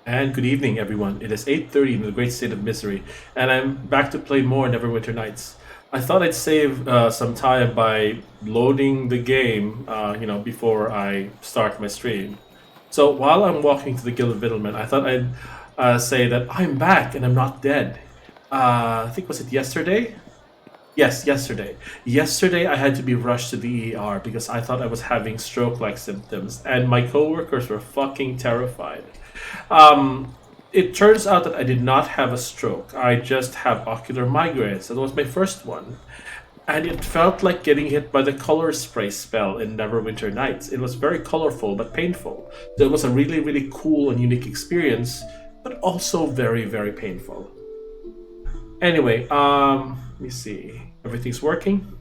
And good evening, everyone. It is 8:30 in the great state of misery, and I'm back to play more Neverwinter Nights. I thought I'd save some time by loading the game, before I start my stream. So while I'm walking to the Guild of Middlemen, I thought I'd say that I'm back and I'm not dead. I think was it yesterday? Yes, yesterday. Yesterday, I had to be rushed to the ER because I thought I was having stroke-like symptoms, and my coworkers were fucking terrified. Um, it turns out that I did not have a stroke. I just have ocular migraines. That was my first one. And it felt like getting hit by the color spray spell in Neverwinter Nights. It was very colorful but painful. So it was a really, really cool and unique experience, but also very, very painful. Anyway, let me see. Everything's working.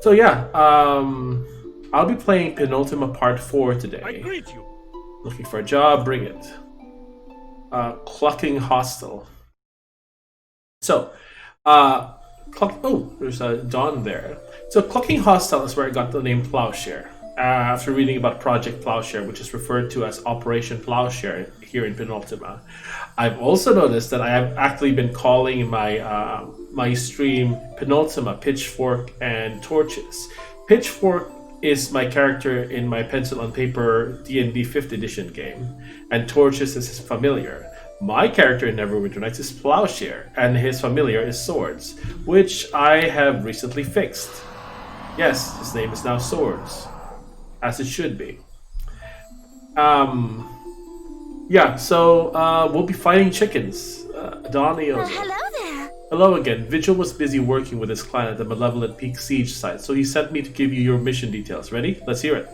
So yeah, I'll be playing Penultima Part 4 today. Looking for a job, bring it. Clucking Hostel. So, there's a Dawn there. So, Clucking Hostel is where I got the name Plowshare. After reading about Project Plowshare, which is referred to as Operation Plowshare here in Penultima, I've also noticed that I have actually been calling my stream Penultima Pitchfork and Torches. Pitchfork is my character in my pencil and paper D&D 5th edition game, and Torches is his familiar. My character in Neverwinter Nights is Plowshare, and his familiar is Swords, which I have recently fixed. Yes, his name is now Swords, as it should be. We'll be fighting chickens. Hello there. Hello again. Vigil was busy working with his client at the Malevolent Peak Siege site, so he sent me to give you your mission details. Ready? Let's hear it.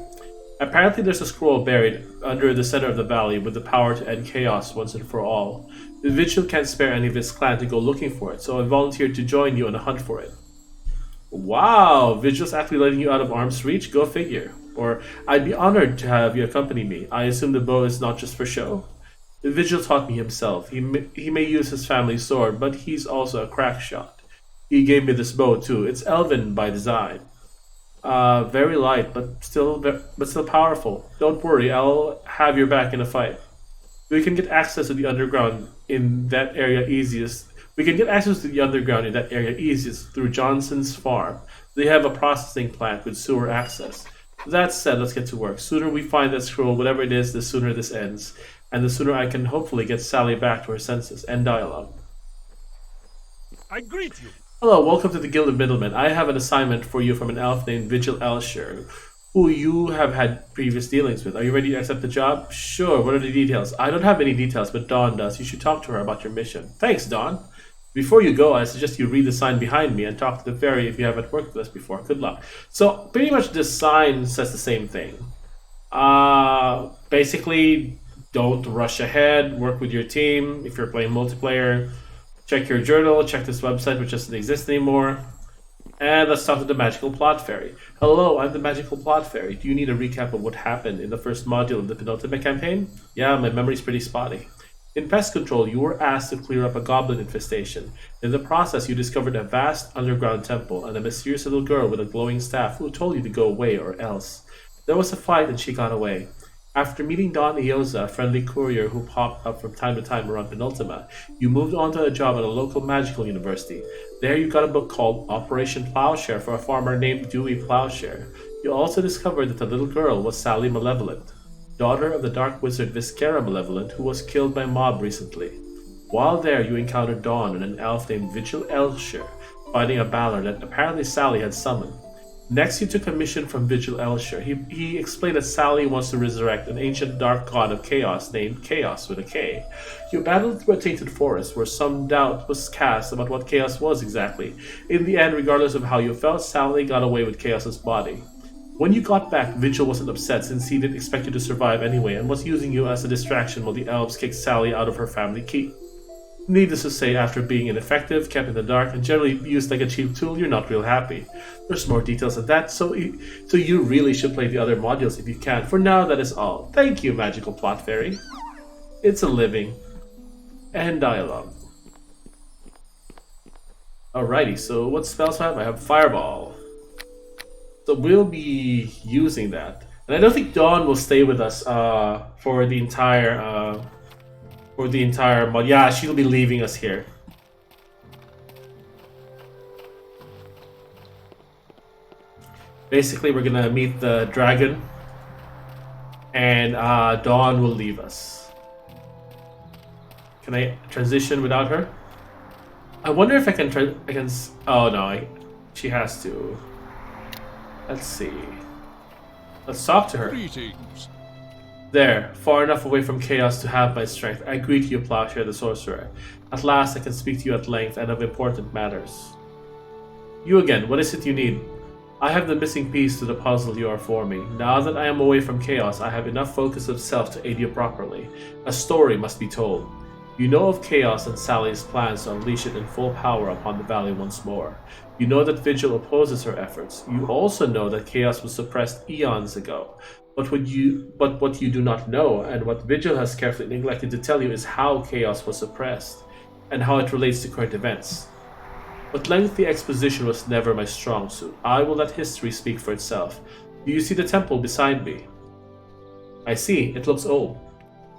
Apparently there's a scroll buried under the center of the valley with the power to end chaos once and for all. The Vigil can't spare any of his clan to go looking for it, so I volunteered to join you on a hunt for it. Wow, Vigil's actually letting you out of arm's reach? Go figure. Or, I'd be honored to have you accompany me. I assume the bow is not just for show? The Vigil taught me himself. He may use his family's sword, but he's also a crack shot. He gave me this bow too. It's elven by design. Very light, but still powerful. Don't worry, I'll have your back in a fight. We can get access to the underground in that area easiest. We can get access to the underground in that area easiest through Johnson's farm. They have a processing plant with sewer access. That said, let's get to work. Sooner we find that scroll, whatever it is, the sooner this ends. And the sooner I can hopefully get Sally back to her senses. End dialogue. I greet you. Hello, welcome to the Guild of Middlemen. I have an assignment for you from an elf named Vigil Elsher, who you have had previous dealings with. Are you ready to accept the job? Sure, what are the details? I don't have any details, but Dawn does. You should talk to her about your mission. Thanks, Dawn. Before you go, I suggest you read the sign behind me and talk to the fairy if you haven't worked with us before. Good luck. So, pretty much this sign says the same thing. Basically, don't rush ahead, work with your team if you're playing multiplayer. Check your journal, check this website which doesn't exist anymore. And let's talk to the Magical Plot Fairy. Hello, I'm the Magical Plot Fairy. Do you need a recap of what happened in the first module of the Penultimate campaign? Yeah, my memory's pretty spotty. In Pest Control, you were asked to clear up a goblin infestation. In the process, you discovered a vast underground temple and a mysterious little girl with a glowing staff who told you to go away or else. There was a fight and she got away. After meeting Don Ioza, a friendly courier who popped up from time to time around Penultima, you moved on to a job at a local magical university. There you got a book called Operation Plowshare for a farmer named Dewey Plowshare. You also discovered that the little girl was Sally Malevolent, daughter of the dark wizard Viscera Malevolent, who was killed by a mob recently. While there, you encountered Dawn and an elf named Vigil Elsher, fighting a Balor that apparently Sally had summoned. Next, you took a mission from Vigil Elsher. He explained that Sally wants to resurrect an ancient dark god of chaos named Chaos with a K. You battled through a tainted forest where some doubt was cast about what chaos was exactly. In the end, regardless of how you felt, Sally got away with Chaos's body. When you got back, Vigil wasn't upset since he didn't expect you to survive anyway and was using you as a distraction while the elves kicked Sally out of her family keep. Needless to say, after being ineffective, kept in the dark, and generally used like a cheap tool, you're not real happy. There's more details of that, so you really should play the other modules if you can. For now, that is all. Thank you, Magical Plot Fairy. It's a living. End dialogue. Alrighty, so what spells I have? I have Fireball. So we'll be using that. And I don't think Dawn will stay with us for the entire For the entire mod. Yeah, she'll be leaving us here. Basically, we're gonna meet the dragon, and Dawn will leave us. Can I transition without her? I wonder if I can. Oh no, she has to. Let's see. Let's talk to her. Greetings. There, far enough away from chaos to have my strength. I greet you, Plowshare the Sorcerer. At last, I can speak to you at length and of important matters. You again. What is it you need? I have the missing piece to the puzzle you are forming. Now that I am away from chaos, I have enough focus of self to aid you properly. A story must be told. You know of chaos and Sally's plans to unleash it in full power upon the valley once more. You know that Vigil opposes her efforts. You also know that chaos was suppressed eons ago. But what you do not know, and what Vigil has carefully neglected to tell you, is how chaos was suppressed, and how it relates to current events. But lengthy exposition was never my strong suit. I will let history speak for itself. Do you see the temple beside me? I see. It looks old.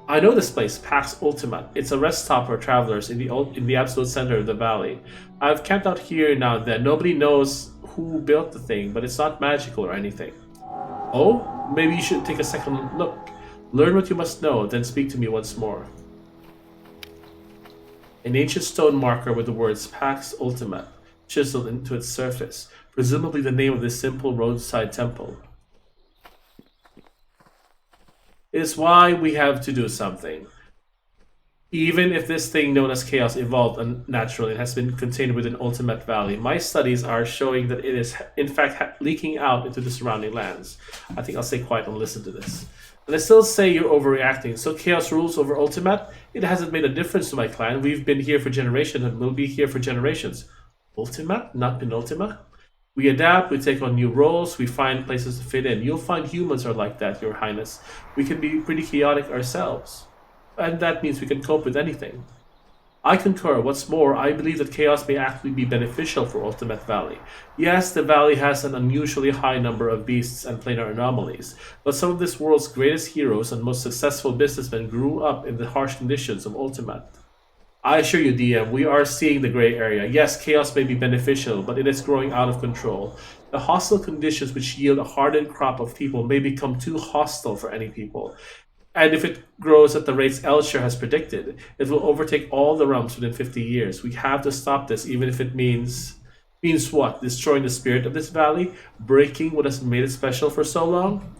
I know this place, Pax Ultima. It's a rest stop for travelers in the absolute center of the valley. I've camped out here now and then. Nobody knows who built the thing, but it's not magical or anything. Oh? Maybe you should take a second look. Learn what you must know, then speak to me once more. An ancient stone marker with the words Pax Ultima chiseled into its surface, presumably the name of this simple roadside temple. Is why we have to do something. Even if this thing known as chaos evolved unnaturally and has been contained within Ultimate Valley, my studies are showing that it is in fact leaking out into the surrounding lands. I think I'll stay quiet and listen to this. And I still say you're overreacting. So chaos rules over Ultimate? It hasn't made a difference to my clan. We've been here for generations and will be here for generations. Ultimate, not Penultima? We adapt, we take on new roles, we find places to fit in. You'll find humans are like that, Your Highness. We can be pretty chaotic ourselves. And that means we can cope with anything. I concur. What's more, I believe that chaos may actually be beneficial for Ultimate Valley. Yes, the valley has an unusually high number of beasts and planar anomalies, but some of this world's greatest heroes and most successful businessmen grew up in the harsh conditions of Ultimate. I assure you, DM, we are seeing the gray area. Yes, chaos may be beneficial, but it is growing out of control. The hostile conditions which yield a hardened crop of people may become too hostile for any people. And if it grows at the rates Elshire has predicted, it will overtake all the realms within 50 years. We have to stop this, even if it means what? Destroying the spirit of this valley? Breaking what has made it special for so long?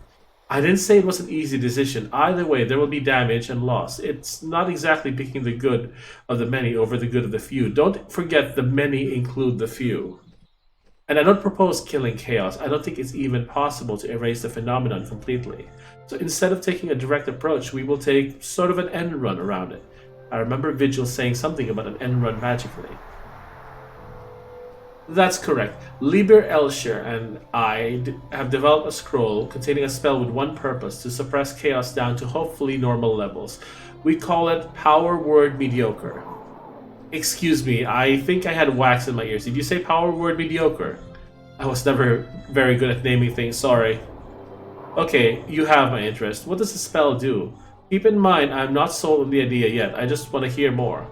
I didn't say it was an easy decision. Either way, there will be damage and loss. It's not exactly picking the good of the many over the good of the few. Don't forget the many include the few. And I don't propose killing chaos. I don't think it's even possible to erase the phenomenon completely. So instead of taking a direct approach, we will take sort of an end run around it. I remember Vigil saying something about an end run magically. That's correct. Liber Elshire and I have developed a scroll containing a spell with one purpose: to suppress chaos down to hopefully normal levels. We call it Power Word Mediocre. Excuse me, I think I had wax in my ears. Did you say Power Word Mediocre? I was never very good at naming things, sorry. Okay, you have my interest. What does the spell do? Keep in mind, I'm not sold on the idea yet. I just want to hear more.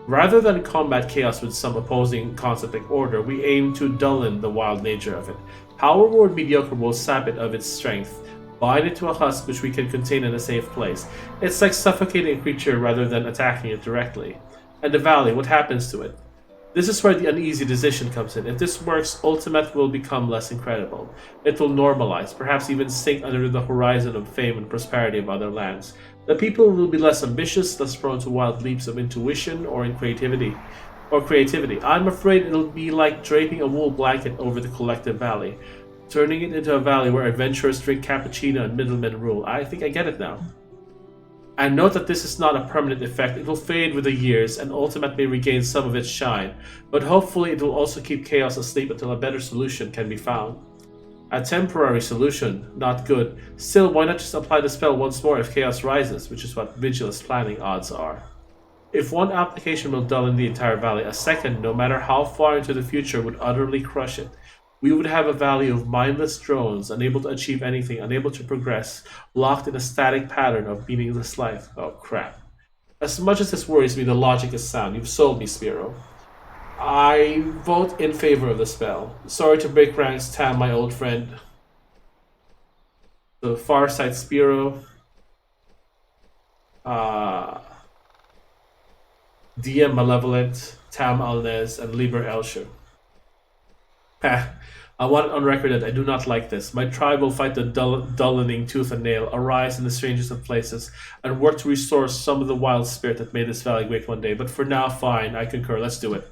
Rather than combat chaos with some opposing concept like order, we aim to dullen the wild nature of it. Power Word Mediocre will sap it of its strength, bind it to a husk which we can contain in a safe place. It's like suffocating a creature rather than attacking it directly. And the valley, what happens to it? This is where the uneasy decision comes in. If this works, Ultimate will become less incredible. It will normalize, perhaps even sink under the horizon of fame and prosperity of other lands. The people will be less ambitious, less prone to wild leaps of intuition or creativity. I'm afraid it'll be like draping a wool blanket over the collective valley, turning it into a valley where adventurers drink cappuccino and middlemen rule. I think I get it now. And note that this is not a permanent effect. It will fade with the years, and Ultimate may regain some of its shine, but hopefully it will also keep chaos asleep until a better solution can be found. A temporary solution, not good. Still, why not just apply the spell once more if chaos rises, which is what Vigil is planning, odds are. If one application will dull in the entire valley, a second, no matter how far into the future, would utterly crush it. We would have a valley of mindless drones, unable to achieve anything, unable to progress, locked in a static pattern of meaningless life. Oh crap. As much as this worries me, the logic is sound. You've sold me, Spiro. I vote in favor of the spell. Sorry to break ranks, Tam, my old friend. The far side Spiro. DM Malevolent, Tam Alnez, and Liber Elsher. I want it on record that I do not like this. My tribe will fight the dullening tooth and nail, arise in the strangest of places, and work to restore some of the wild spirit that made this valley great one day. But for now, fine, I concur, let's do it.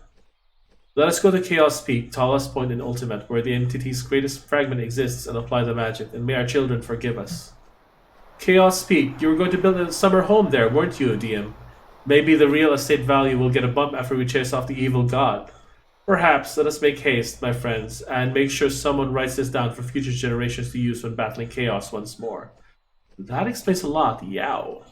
Let us go to Chaos Peak, tallest point in Ultimate, where the entity's greatest fragment exists, and apply the magic, and may our children forgive us. Chaos Peak, you were going to build a summer home there, weren't you, DM? Maybe the real estate value will get a bump after we chase off the evil god. Perhaps let us make haste, my friends, and make sure someone writes this down for future generations to use when battling chaos once more. That explains a lot, yow.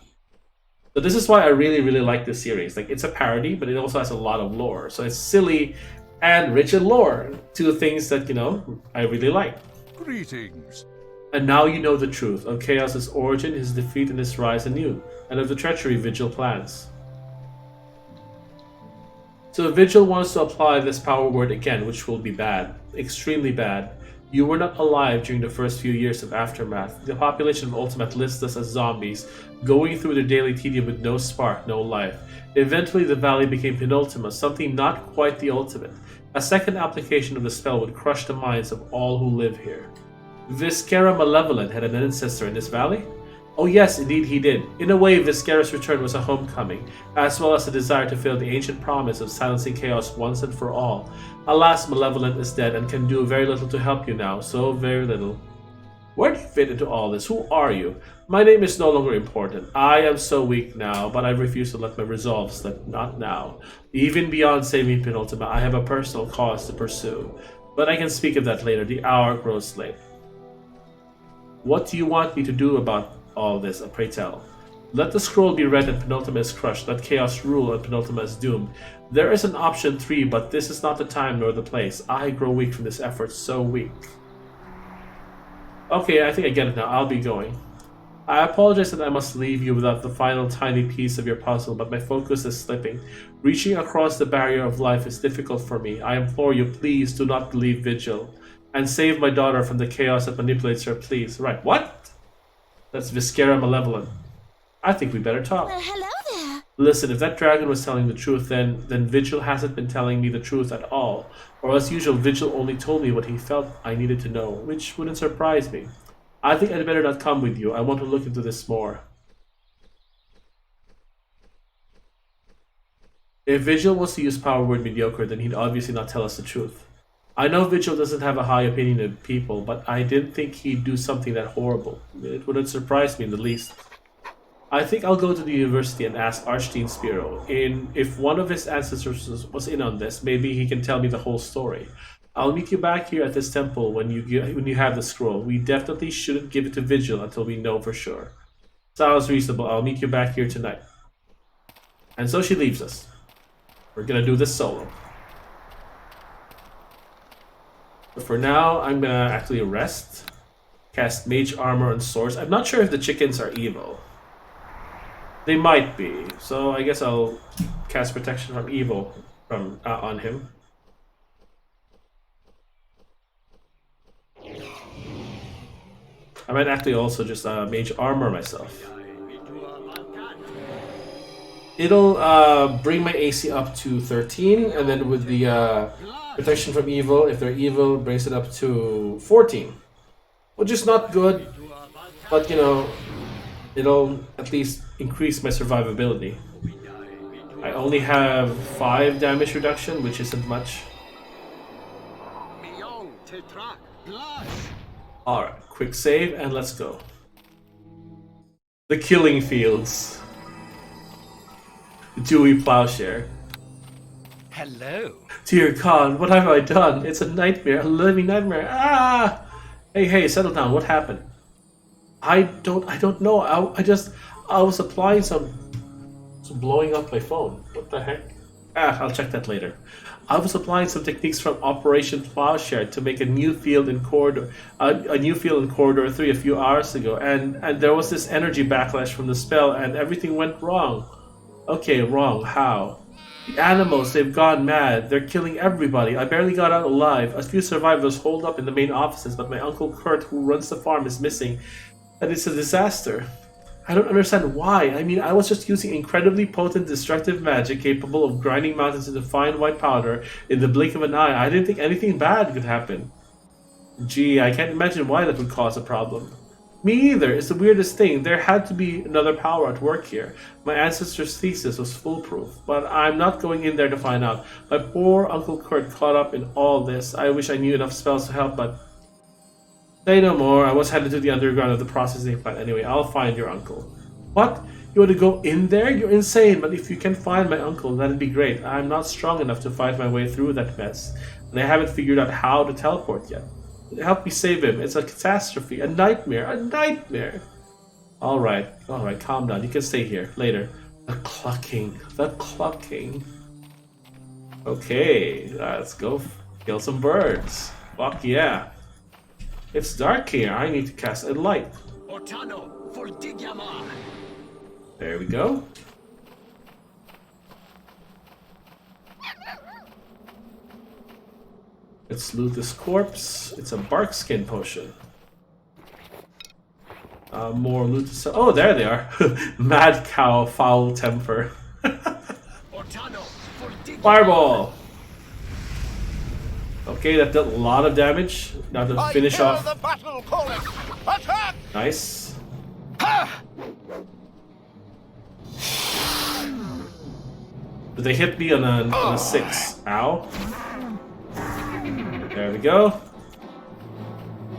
So this is why I really, really like this series. Like, it's a parody, but it also has a lot of lore. So it's silly and rich in lore. Two things that, you know, I really like. Greetings. And now you know the truth of Chaos's origin, his defeat, and his rise anew, and of the treachery Vigil plans. So Vigil wants to apply this power word again, which will be bad. Extremely bad. You were not alive during the first few years of Aftermath. The population of Ultimate lists us as zombies, going through their daily tedium with no spark, no life. Eventually the valley became Penultima, something not quite the ultimate. A second application of the spell would crush the minds of all who live here. Viscera Malevolent had an ancestor in this valley? Oh yes, indeed he did. In a way, Viscera's return was a homecoming, as well as a desire to fulfill the ancient promise of silencing chaos once and for all. Alas, Malevolent is dead and can do very little to help you now, so very little. Where do you fit into all this? Who are you? My name is no longer important. I am so weak now, but I refuse to let my resolve slip. Not now. Even beyond saving Penultima, I have a personal cause to pursue. But I can speak of that later. The hour grows late. What do you want me to do about all this, pray tell? Let the scroll be read and Penultima is crushed. Let chaos rule and Penultima is doomed. There is an option 3, but this is not the time nor the place. I grow weak from this effort, so weak. Okay, I think I get it now. I'll be going. I apologize that I must leave you without the final tiny piece of your puzzle, but my focus is slipping. Reaching across the barrier of life is difficult for me. I implore you, please do not leave Vigil. And save my daughter from the chaos that manipulates her, please. Right, what? That's Viscera Malevolent. I think we better talk. Well, hello there. Listen, if that dragon was telling the truth, then Vigil hasn't been telling me the truth at all. Or as usual, Vigil only told me what he felt I needed to know, which wouldn't surprise me. I think I'd better not come with you. I want to look into this more. If Vigil wants to use power word mediocre, then he'd obviously not tell us the truth. I know Vigil doesn't have a high opinion of people, but I didn't think he'd do something that horrible. It wouldn't surprise me in the least. I think I'll go to the university and ask Archdeacon Spiro. If one of his ancestors was in on this, maybe he can tell me the whole story. I'll meet you back here at this temple when you have the scroll. We definitely shouldn't give it to Vigil until we know for sure. Sounds reasonable. I'll meet you back here tonight. And so she leaves us. We're gonna do this solo. But for now, I'm gonna actually rest. Cast Mage Armor and Swords. I'm not sure if the chickens are evil. They might be. So I guess I'll cast Protection from Evil on him. I might actually also just Mage Armor myself. It'll bring my AC up to 13, and then with the Protection from Evil, if they're evil, brings it up to 14. Which is not good, but you know, it'll at least increase my survivability. I only have 5 damage reduction, which isn't much. Alright, quick save and let's go. The Killing Fields. Dewey Plowshare. Hello. Dear God, what have I done? It's a nightmare, a living nightmare. Ah! Hey, settle down. What happened? I don't know. I was applying some blowing up my phone. What the heck? I'll check that later. I was applying some techniques from Operation Plowshare to make a new field in corridor 3 a few hours ago, and there was this energy backlash from the spell, and everything went wrong. Okay, wrong. How? The animals, they've gone mad. They're killing everybody. I barely got out alive. A few survivors holed up in the main offices, but my Uncle Kurt, who runs the farm, is missing. And it's a disaster. I don't understand why. I mean, I was just using incredibly potent destructive magic capable of grinding mountains into fine white powder in the blink of an eye. I didn't think anything bad could happen. Gee, I can't imagine why that would cause a problem. Me either. It's the weirdest thing. There had to be another power at work here. My ancestor's thesis was foolproof, but I'm not going in there to find out. My poor Uncle Kurt caught up in all this. I wish I knew enough spells to help, but... Say no more. I was headed to the underground of the processing plant anyway. I'll find your uncle. What? You want to go in there? You're insane, but if you can find my uncle, that'd be great. I'm not strong enough to fight my way through that mess, and I haven't figured out how to teleport yet. Help me save him. It's a catastrophe. A nightmare. A nightmare. Alright, calm down. You can stay here. Later. The clucking. The clucking. Okay, let's go kill some birds. Fuck yeah. It's dark here. I need to cast a light. There we go. Let's loot this corpse. It's a bark skin potion. More loot to sell. Oh, there they are. Mad cow, foul temper. Fireball. Okay, that did a lot of damage. Now to finish off. The battle calling. Attack! Nice. Did they hit me on a 6? Ow. There we go.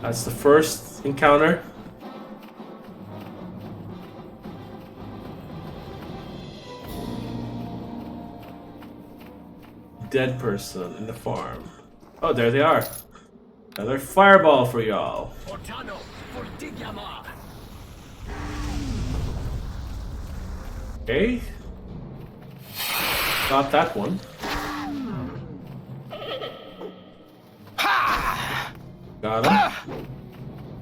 That's the first encounter. Dead person in the farm. Oh, there they are. Another fireball for y'all. Okay. Got that one. Got him.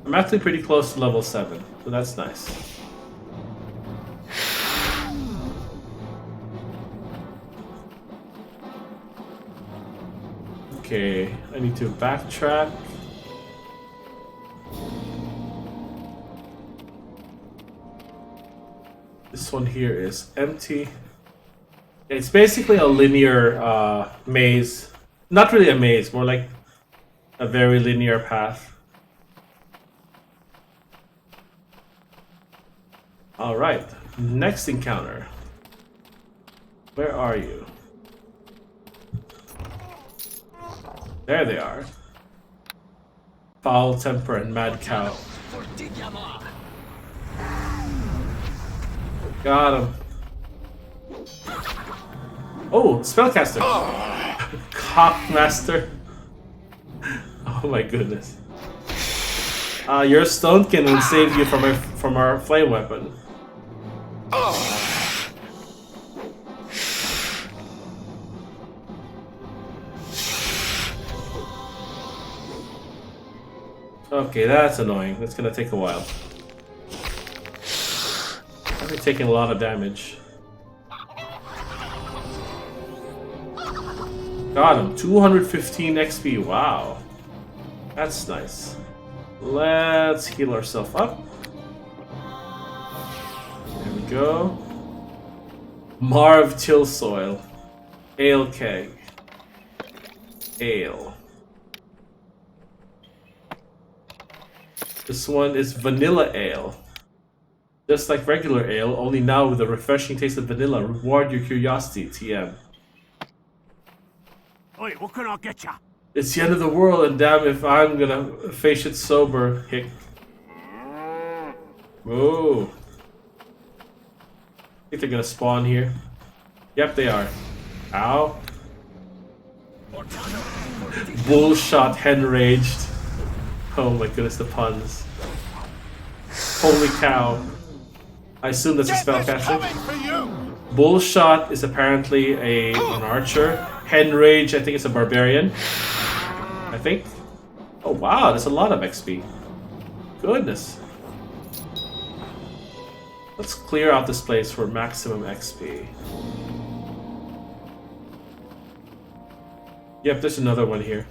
I'm actually pretty close to level 7, so that's nice. Okay, I need to backtrack. This one here is empty. It's basically a linear maze. Not really a maze, more like a very linear path. Alright, next encounter. Where are you? There they are. Foul temper and mad cow. Got him. Oh, spellcaster. Cockmaster. Oh my goodness. Your stonekin will save you from our flame weapon. Okay, that's annoying. That's gonna take a while. I've been taking a lot of damage. Got him. 215 XP. Wow. That's nice. Let's heal ourselves up. There we go. Marv Till Soil. Ale keg. Ale. This one is vanilla ale. Just like regular ale, only now with a refreshing taste of vanilla. Reward your curiosity, TM. Oi, what can I get ya? It's the end of the world, and damn if I'm gonna face it sober, hick. Whoa. I think they're gonna spawn here. Yep, they are. Ow. Bullshot, hen-raged. Oh my goodness, the puns. Holy cow. I assume that's a spellcaster. Bullshot is apparently an archer. Henrage, I think it's a barbarian. I think. Oh wow, there's a lot of XP. Goodness. Let's clear out this place for maximum XP. Yep, there's another one here.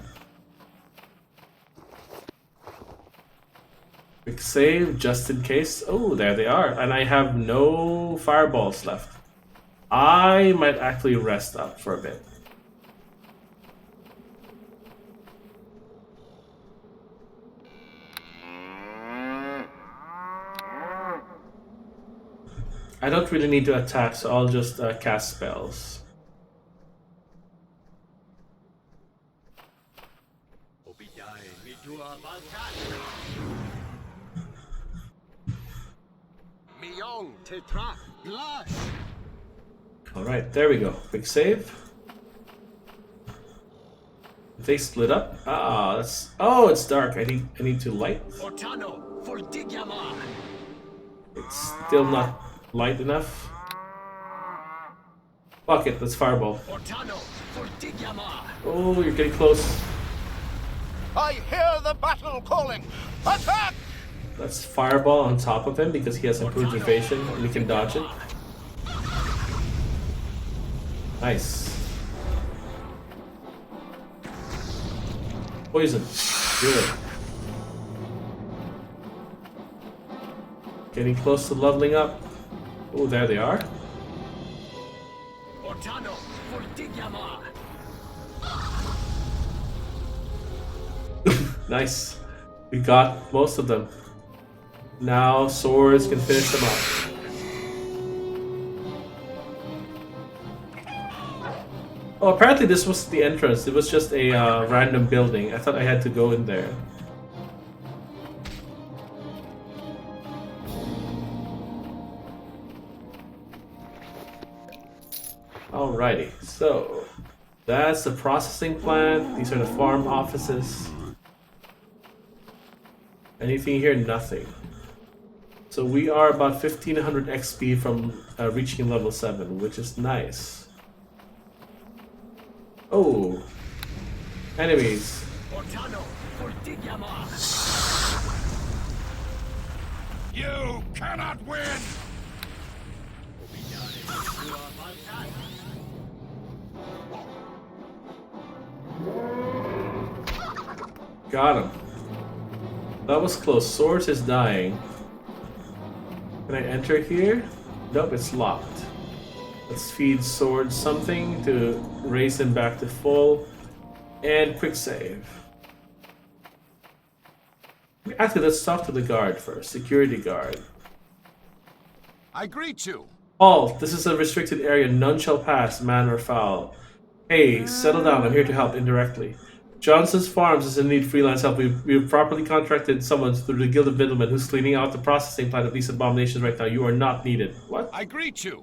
Quick save, just in case. Oh, there they are. And I have no fireballs left. I might actually rest up for a bit. I don't really need to attack, so I'll just cast spells. Alright, there we go. Quick save. They split up. Ah, that's. Oh, it's dark. I need to light. It's still not light enough. Fuck it, let's fireball. Oh, you're getting close. I hear the battle calling. Attack! Let's fireball on top of him because he has improved evasion and we can dodge it. Nice. Poison. Good. Getting close to leveling up. Oh, there they are. Nice. We got most of them. Now swords can finish them off. Oh, apparently this was the entrance. It was just a random building. I thought I had to go in there. Alrighty, so that's the processing plant. These are the farm offices. Anything here? Nothing. So we are about 1500 XP from reaching level 7, which is nice. Oh, enemies. You cannot win! Got him. That was close. Swords is dying. Can I enter here? Nope, it's locked. Let's feed Sword something to raise him back to full. And quick save. Actually, let's talk to the guard first. Security guard. I greet you. Halt! This is a restricted area. None shall pass, man or foul. Hey, settle down. I'm here to help indirectly. Johnson's Farms is in need of freelance help. We've properly contracted someone through the Guild of Middlemen who's cleaning out the processing plant of these abominations right now. You are not needed. What? I greet you.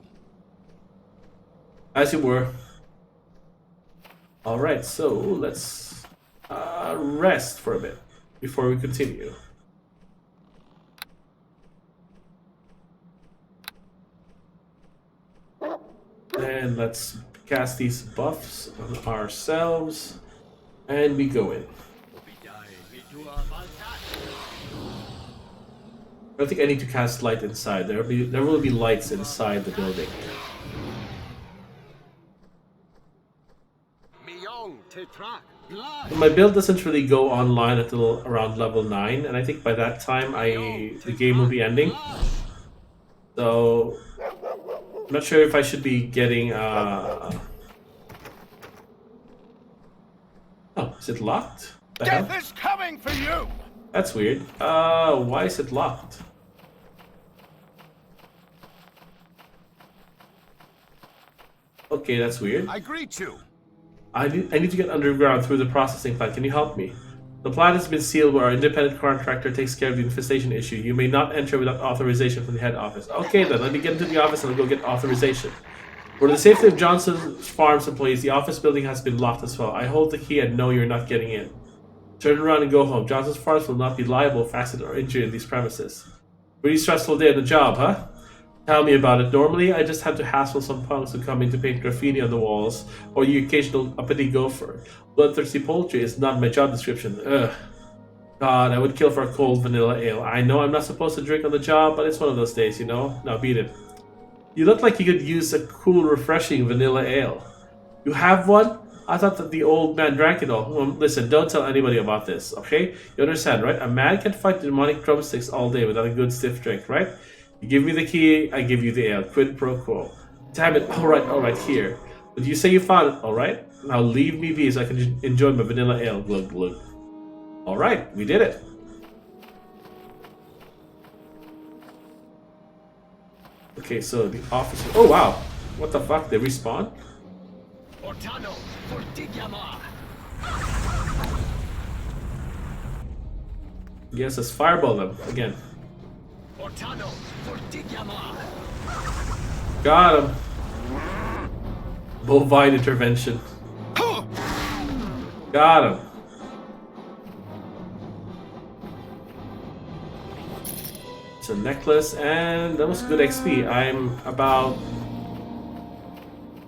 As you were. Alright, so let's rest for a bit before we continue. And let's cast these buffs on ourselves. And we go in. I don't think I need to cast light inside. There will be lights inside the building. My build doesn't really go online until around level 9, and I think by that time the game will be ending. So I'm not sure if I should be getting Oh, is it locked? The hell? Death is coming for you! That's weird. Why is it locked? Okay, that's weird. I greet you. I need to get underground through the processing plant. Can you help me? The plant has been sealed where our independent contractor takes care of the infestation issue. You may not enter without authorization from the head office. Okay then, let me get into the office and I'll go get authorization. For the safety of Johnson's Farms employees, the office building has been locked as well. I hold the key and know you're not getting in. Turn around and go home. Johnson's Farms will not be liable for accident or injury in these premises. Pretty stressful day on the job, huh? Tell me about it. Normally, I just have to hassle some punks who come in to paint graffiti on the walls, or the occasional uppity gopher. Bloodthirsty poultry is not my job description. Ugh. God, I would kill for a cold vanilla ale. I know I'm not supposed to drink on the job, but it's one of those days, you know? Now beat it. You look like you could use a cool, refreshing vanilla ale. You have one? I thought that the old man drank it all. Well, listen, don't tell anybody about this, okay? You understand, right? A man can fight demonic drumsticks all day without a good stiff drink, right? You give me the key, I give you the ale. Quid pro quo. Damn it, alright, here. But you say you found it, alright? Now leave me be so I can enjoy my vanilla ale. Glug glug. Alright, we did it. Okay, so the officer... Oh wow! What the fuck? They respawn? Ortano, Fortigiamar. Yes, let's fireball them again. Ortano, Fortigiamar. Got him. Bovine intervention. Got him. It's a necklace, and that was good XP. I'm about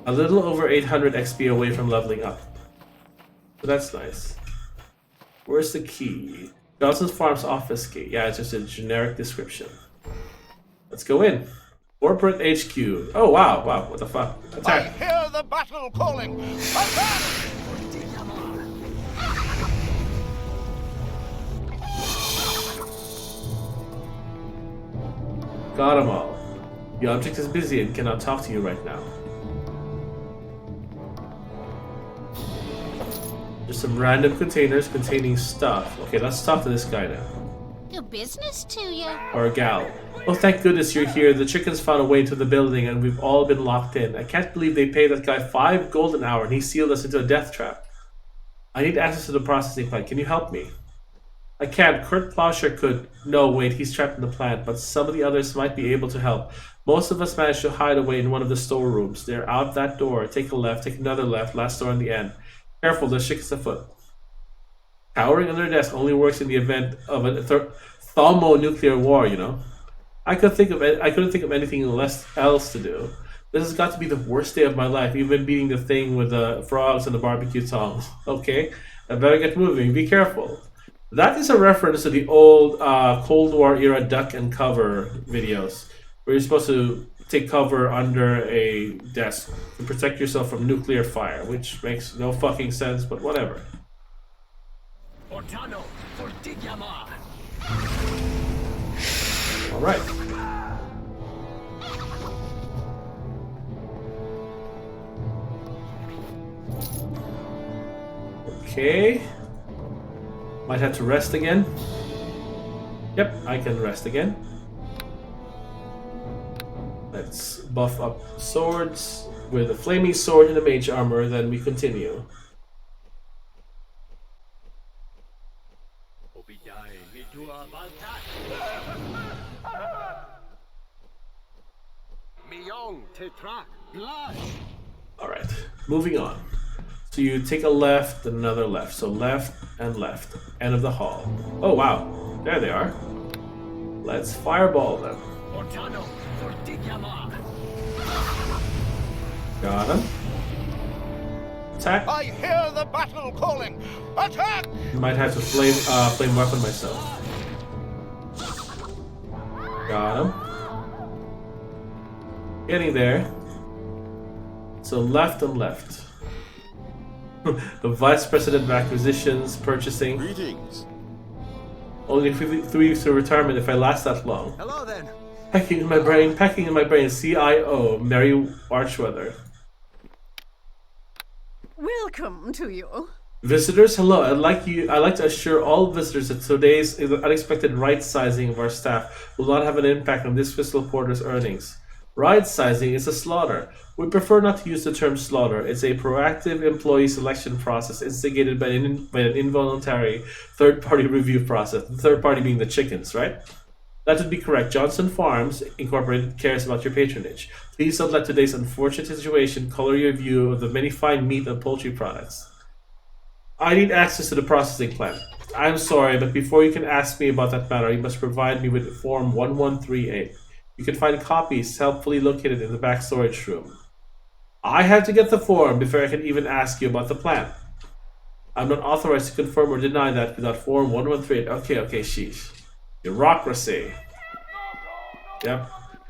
a little over 800 XP away from leveling up. So that's nice. Where's the key? Johnson's Farm's office key. Yeah, it's just a generic description. Let's go in. Corporate HQ. Oh wow, what the fuck? I Attack. hear the battle calling. Attack! Got them all. The object is busy and cannot talk to you right now. There's some random containers containing stuff. Okay, let's talk to this guy now. Do business to you. Or a gal. Oh, thank goodness you're here. The chickens found a way to the building and we've all been locked in. I can't believe they paid that guy 5 gold an hour and he sealed us into a death trap. I need access to the processing plant. Can you help me? I can't. Kurt Plowshare could. No, wait, he's trapped in the plant, but some of the others might be able to help. Most of us managed to hide away in one of the storerooms. They're out that door. Take a left, take another left, last door on the end. Careful, there's chickens afoot. Cowering under a desk only works in the event of a thermonuclear war, you know. I couldn't think of anything else to do. This has got to be the worst day of my life, even beating the thing with the frogs and the barbecue tongs. Okay, I better get moving. Be careful. That is a reference to the old Cold War era duck and cover videos, where you're supposed to take cover under a desk to protect yourself from nuclear fire, which makes no fucking sense, but whatever. Ortano, Fortigiamar. Alright. Okay. Might have to rest again. Yep, I can rest again. Let's buff up swords with a flaming sword and a mage armor, then we continue. Alright, moving on. So you take a left, then another left. So left and left. End of the hall. Oh wow, there they are. Let's fireball them. Ortano, Fortigiamar. Got him. Attack. I hear the battle calling. Attack! Might have to flame weapon myself. Got him. Getting there. So left and left. The Vice President of Acquisitions, Purchasing. Greetings. Only 3 weeks to retirement if I last that long. Hello then. Packing in my brain, CIO, Mary Archweather. Welcome to you. Visitors, hello. I'd like to assure all visitors that today's unexpected right sizing of our staff will not have an impact on this fiscal quarter's earnings. Right sizing is a slaughter. We prefer not to use the term slaughter. It's a proactive employee selection process instigated by an involuntary third-party review process. The third party being the chickens, right? That would be correct. Johnson Farms Incorporated cares about your patronage. Please don't let today's unfortunate situation color your view of the many fine meat and poultry products. I need access to the processing plant. I'm sorry, but before you can ask me about that matter, you must provide me with Form 1138. You can find copies helpfully located in the back storage room. I have to get the form before I can even ask you about the plant. I'm not authorized to confirm or deny that without Form 1138. Okay, sheesh. Bureaucracy. Yep.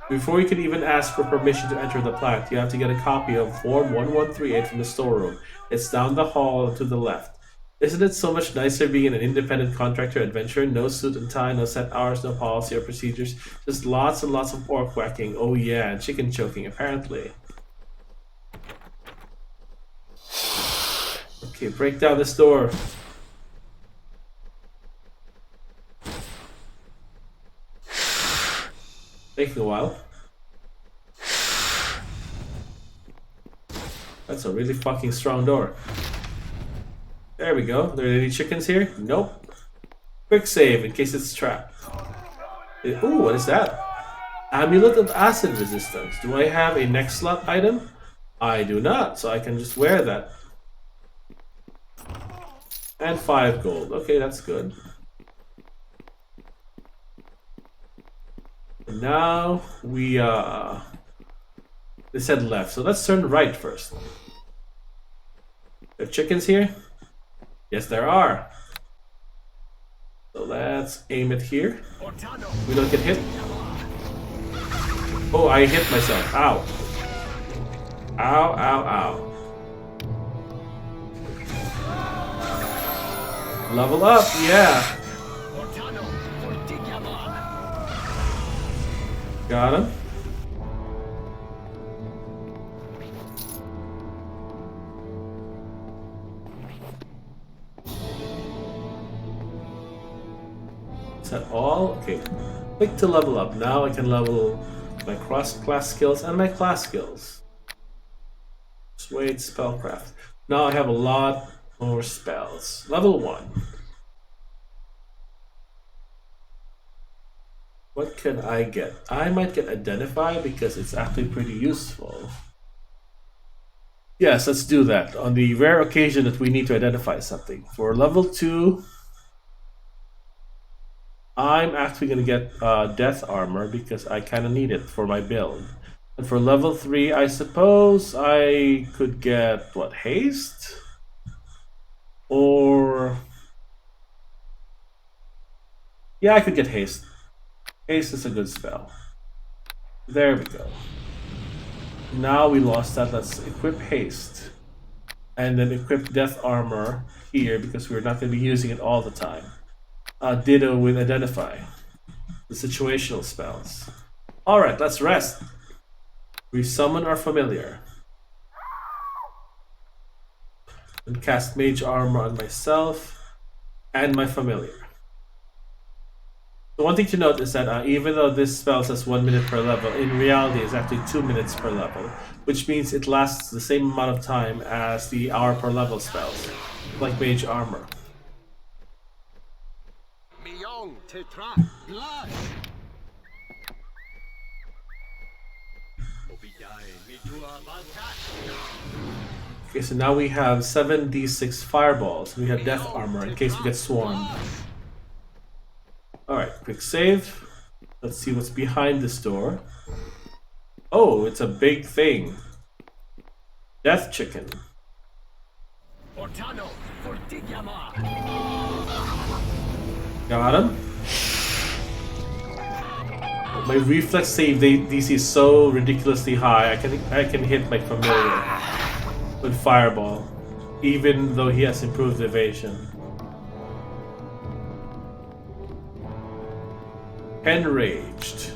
Before you can even ask for permission to enter the plant, you have to get a copy of Form 1138 from the storeroom. It's down the hall to the left. Isn't it so much nicer being an independent contractor adventurer? No suit and tie, no set hours, no policy or procedures. Just lots and lots of orc whacking. Oh yeah, and chicken choking, apparently. Okay, break down this door. Taking a while. That's a really fucking strong door. There we go. Are there any chickens here? Nope. Quick save in case it's trapped. Ooh, what is that? Amulet of acid resistance. Do I have a next slot item? I do not, so I can just wear that. And 5 gold. Okay, that's good. And now we they said left, so let's turn right first. There are chickens here? Yes, there are. So let's aim it here. We don't get hit. Oh, I hit myself. Ow. Ow, ow, ow. Level up, yeah. Got him. Is that all? Okay. Click to level up. Now I can level my cross-class skills and my class skills. Persuade, spellcraft. Now I have a lot more spells. Level 1. What can I get? I might get Identify because it's actually pretty useful. Yes, let's do that. On the rare occasion that we need to identify something. For level 2, I'm actually going to get Death Armor because I kind of need it for my build. And for level 3, I suppose I could get, what, Haste? Or... yeah, I could get Haste. Haste is a good spell. There we go. Now we lost that. Let's equip Haste. And then equip Death Armor here because we're not going to be using it all the time. Ditto with Identify. The situational spells. Alright, let's rest. We summon our familiar. And cast Mage Armor on myself and my familiar. The one thing to note is that even though this spell says 1 minute per level, in reality it's actually 2 minutes per level, which means it lasts the same amount of time as the hour per level spells, like Mage Armor. Okay, so now we have 7d6 fireballs. We have Death Armor in case we get swarmed. Alright, quick save. Let's see what's behind this door. Oh, it's a big thing. Death Chicken. Got him. My reflex save DC is so ridiculously high. I can hit my familiar with Fireball, even though he has improved evasion. Enraged.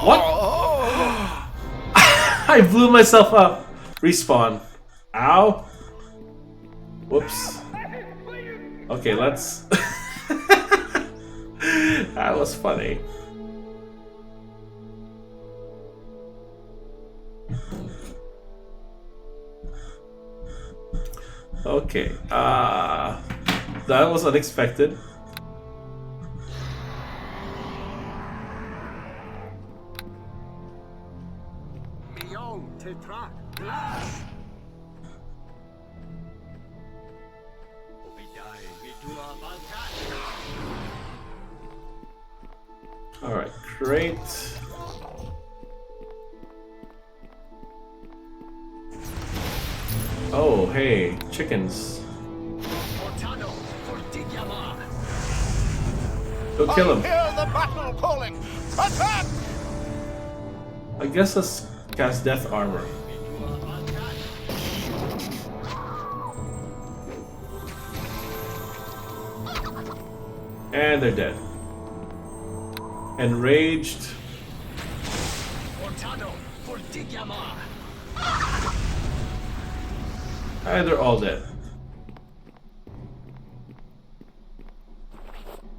What? I blew myself up. Respawn. Ow. Whoops. Okay, let's... that was funny. Okay, that was unexpected. Alright, great. Oh, hey, chickens. Ortano for Digyama. Go kill I him. hear the battle calling. Attack! I guess let's cast Death Armor. And they're dead. Enraged. Ortano for Digyama. And they're all dead.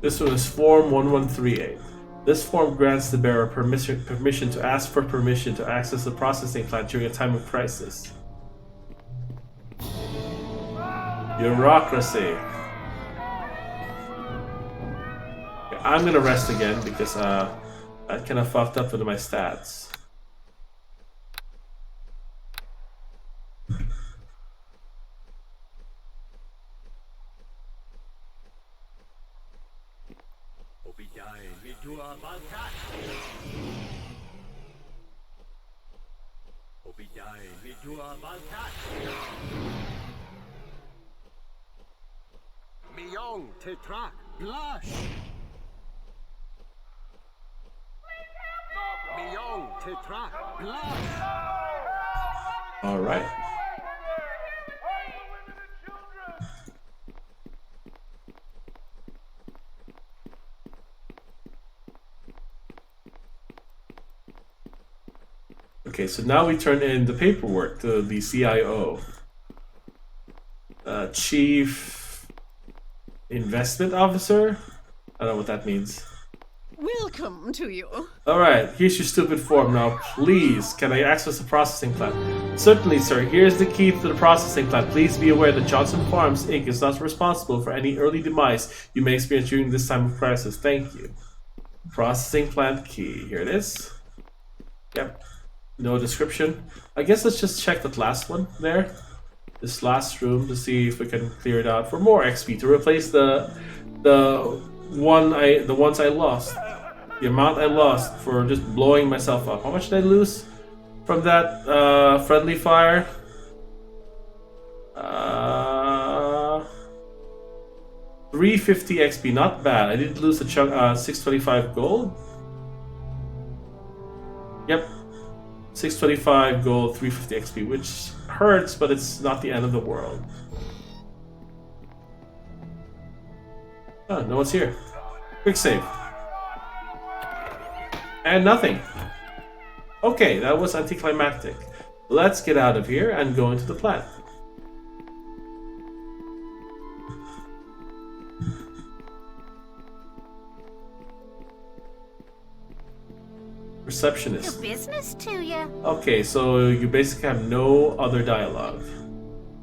This one is Form 1138. This form grants the bearer permission to ask for permission to access the processing plant during a time of crisis. Bureaucracy. Okay, I'm gonna rest again because I kind of fucked up with my stats. Obidai Midua Balkat. Obidai Midua Balkat. Miyong Tetrak Blush. Miyong Tetrak Blush. All right. Okay, so now we turn in the paperwork to the CIO. Chief Investment Officer? I don't know what that means. Welcome to you. Alright, here's your stupid form now. Please, can I access the processing plant? Certainly, sir. Here's the key to the processing plant. Please be aware that Johnson Farms, Inc. is not responsible for any early demise you may experience during this time of crisis. Thank you. Processing plant key. Here it is. Yep. No description. I guess let's just check that last one there. This last room to see if we can clear it out for more XP to replace the ones I lost. The amount I lost for just blowing myself up. How much did I lose from that friendly fire? 350 XP, not bad. I did lose a chunk, 625 gold. Yep, 625 gold, 350 XP, which hurts, but it's not the end of the world. Oh, no one's here. Quick save. And nothing. Okay, that was anticlimactic. Let's get out of here and go into the plant. Receptionist. Do business to you. Okay, so you basically have no other dialogue.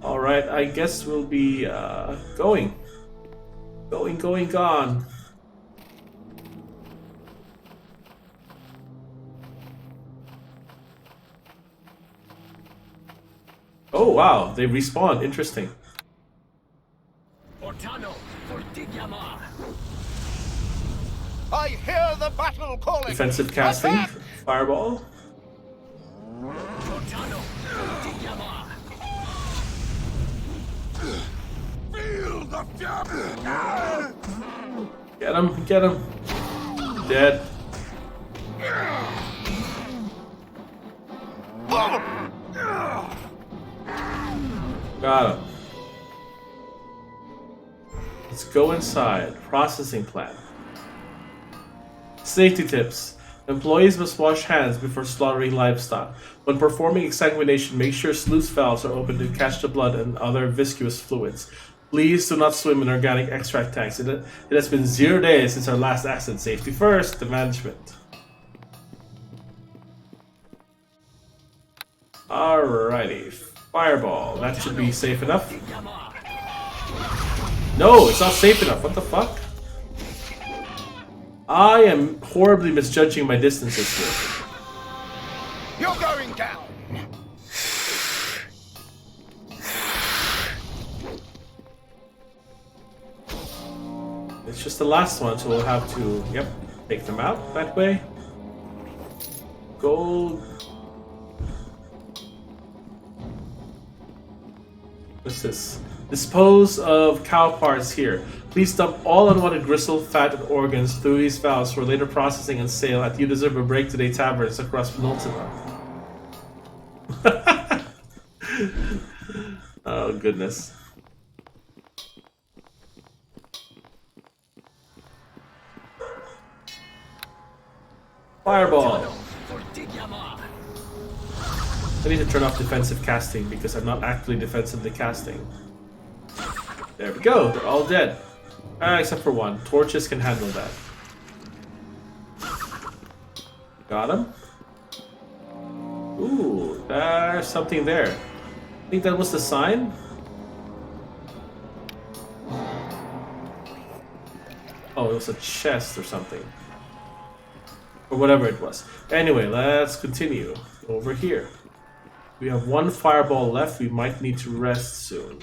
Alright, I guess we'll be going. Gone. Oh wow, they respawned. Interesting. Ortano for Digyama. I hear the battle calling. Defensive casting. Attack! Fireball. Ortano for Digyama. Feel the fury! Get him. Dead. Got him. Let's go inside. Processing plant. Safety tips. Employees must wash hands before slaughtering livestock. When performing exsanguination, make sure sluice valves are open to catch the blood and other viscous fluids. Please do not swim in organic extract tanks. It has been 0 days since our last accident. Safety first, the management. Alrighty. Fireball. That should be safe enough. No, it's not safe enough. What the fuck? I am horribly misjudging my distances here. You're going down. It's just the last one, so we'll have to, yep, take them out that way. Gold. What's this? Dispose of cow parts here. Please dump all unwanted gristle, fat, and organs through these valves for later processing and sale at You Deserve a Break Today taverns across Penultima. Oh, goodness. Fireball! I need to turn off defensive casting because I'm not actually defensively casting. There we go, they're all dead. Except for one. Torches can handle that. Got him. Ooh, there's something there. I think that was the sign. Oh, it was a chest or something. Or whatever it was. Anyway, let's continue. Over here. We have one fireball left. We might need to rest soon.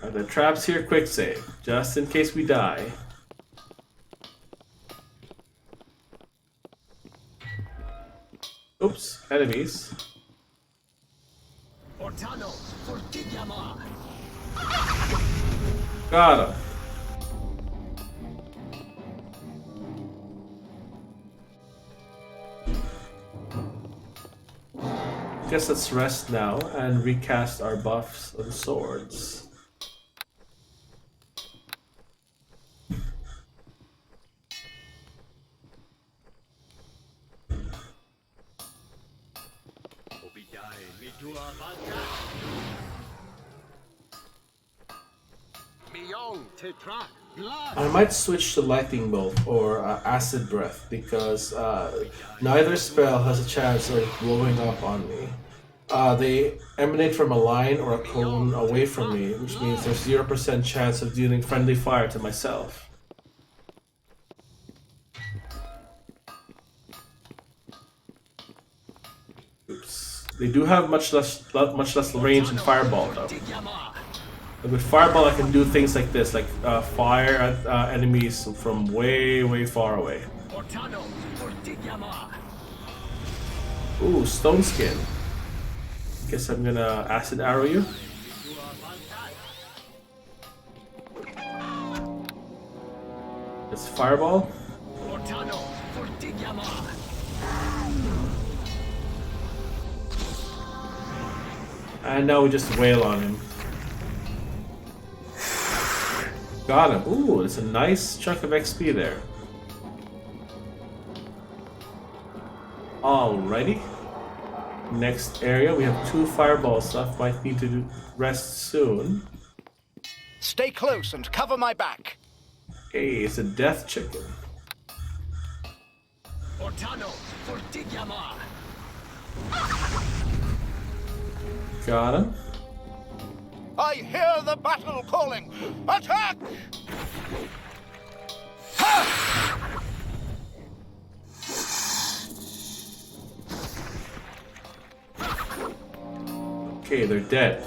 Are there traps here? Quick save. Just in case we die. Oops, enemies. Got him. Guess let's rest now and recast our buffs on swords. I might switch to lightning bolt or acid breath because neither spell has a chance of blowing up on me. They emanate from a line or a cone away from me, which means there's 0% chance of dealing friendly fire to myself. Oops. They do have much less range in fireball though. But with fireball, I can do things like this, like fire at enemies from way far away. Ooh, stone skin. Guess I'm gonna acid arrow you. It's fireball. And now we just wail on him. Got him. Ooh, it's a nice chunk of XP there. Alrighty. Next area, we have 2 fireballs left. Might need to rest soon. Stay close and cover my back. Hey, it's a death chicken. Got him. I hear the battle calling. Attack! Ha! Okay, they're dead.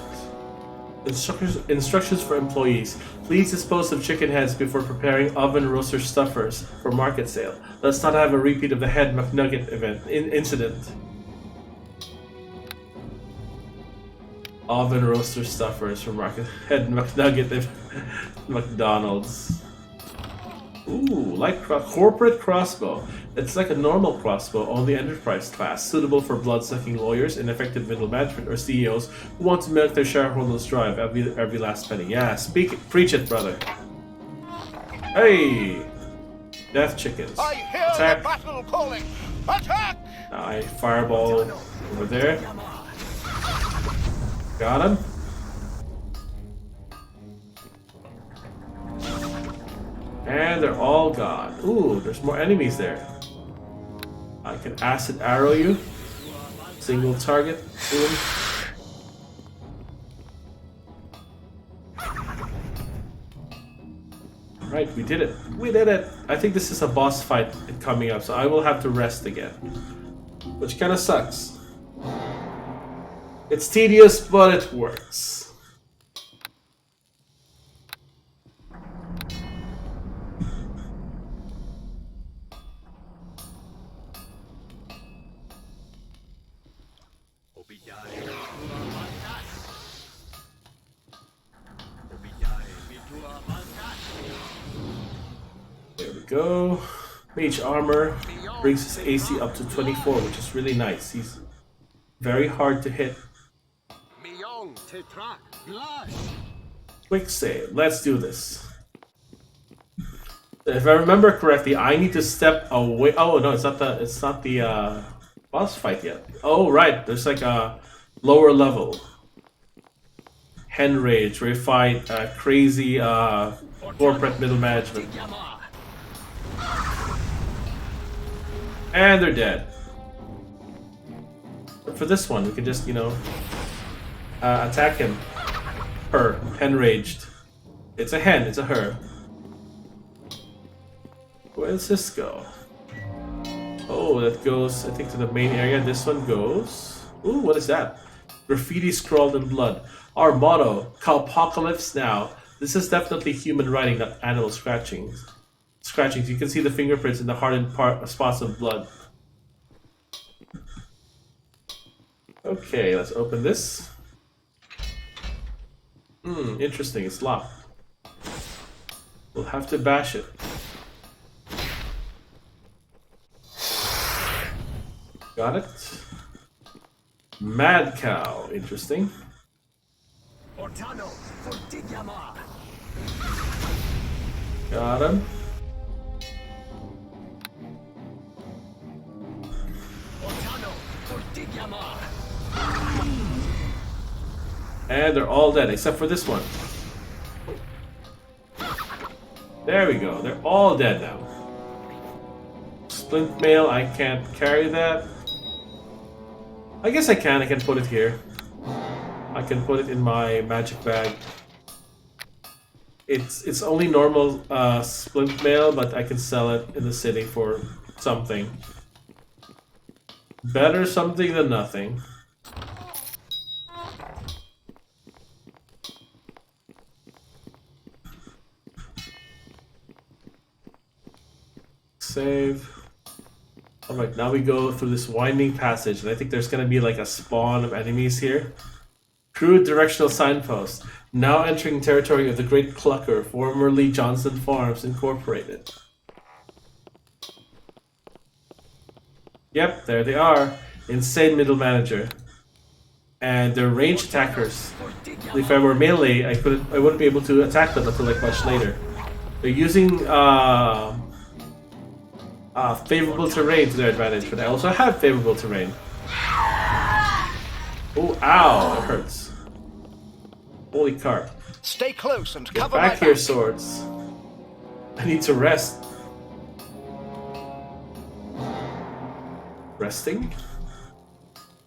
Instructions for employees. Please dispose of chicken heads before preparing oven roaster stuffers for market sale. Let's not have a repeat of the head McNugget incident. Oven roaster stuffers for head McNugget McDonald's. Ooh, like corporate crossbow. It's like a normal crossbow, only enterprise class, suitable for blood-sucking lawyers, ineffective middle management, or CEOs who want to milk their shareholders dry every last penny. Yeah, preach it, brother. Hey, death chickens. I hear Attack. the battle calling. Attack! I fireball over there. Got him. And they're all gone. Ooh, there's more enemies there. I can acid arrow you. Single target. Boom. Right, we did it. We did it. I think this is a boss fight coming up, so I will have to rest again. Which kind of sucks. It's tedious, but it works. go. Mage armor brings his AC up to 24, which is really nice. He's very hard to hit. Millón Tetrak. Blush. Quick save. Let's do this. If I remember correctly, I need to step away. Oh no, it's not the boss fight yet. Oh right, there's like a lower level. Hen Rage, where you fight crazy corporate middle management. And they're dead. But for this one, we can just, attack him. Her. Hen Raged. It's a hen, it's a her. Where does this go? Oh, that goes, I think, to the main area. This one goes... Ooh, what is that? Graffiti scrawled in blood. Our motto, Cowpocalypse now. This is definitely human writing, not animal scratchings. You can see the fingerprints in the hardened spots of blood. Okay, let's open this. Interesting, it's locked. We'll have to bash it. Got it. Mad Cow, interesting. Ortano Fortigiama. Got him. Ortano Fortigiama. And they're all dead, except for this one. There we go, they're all dead now. Splint mail, I can't carry that. I guess I can put it here. I can put it in my magic bag. It's only normal splint mail, but I can sell it in the city for something. Better something than nothing. Save. Alright, now we go through this winding passage, and I think there's gonna be like a spawn of enemies here. Crude directional signpost. Now entering territory of the Great Clucker, formerly Johnson Farms Incorporated. Yep, there they are. Insane middle manager. And they're ranged attackers. If I were melee, I wouldn't be able to attack them until like much later. They're using favorable terrain to their advantage, but I also have favorable terrain. Oh, ow, it hurts. Holy carp. Stay close and Get cover back my here, back. swords. I need to rest. Resting.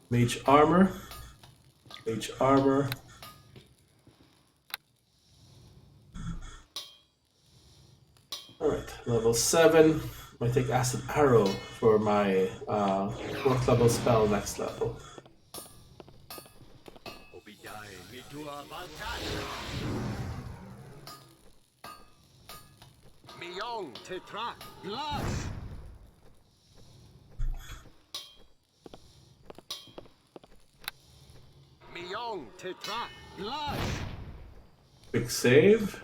Mage armor. Mage armor. Alright, level 7. Might take acid arrow for my 4th level spell next level. Millón Tetrak. Blush. Millón Tetrak. Blush. Quick save.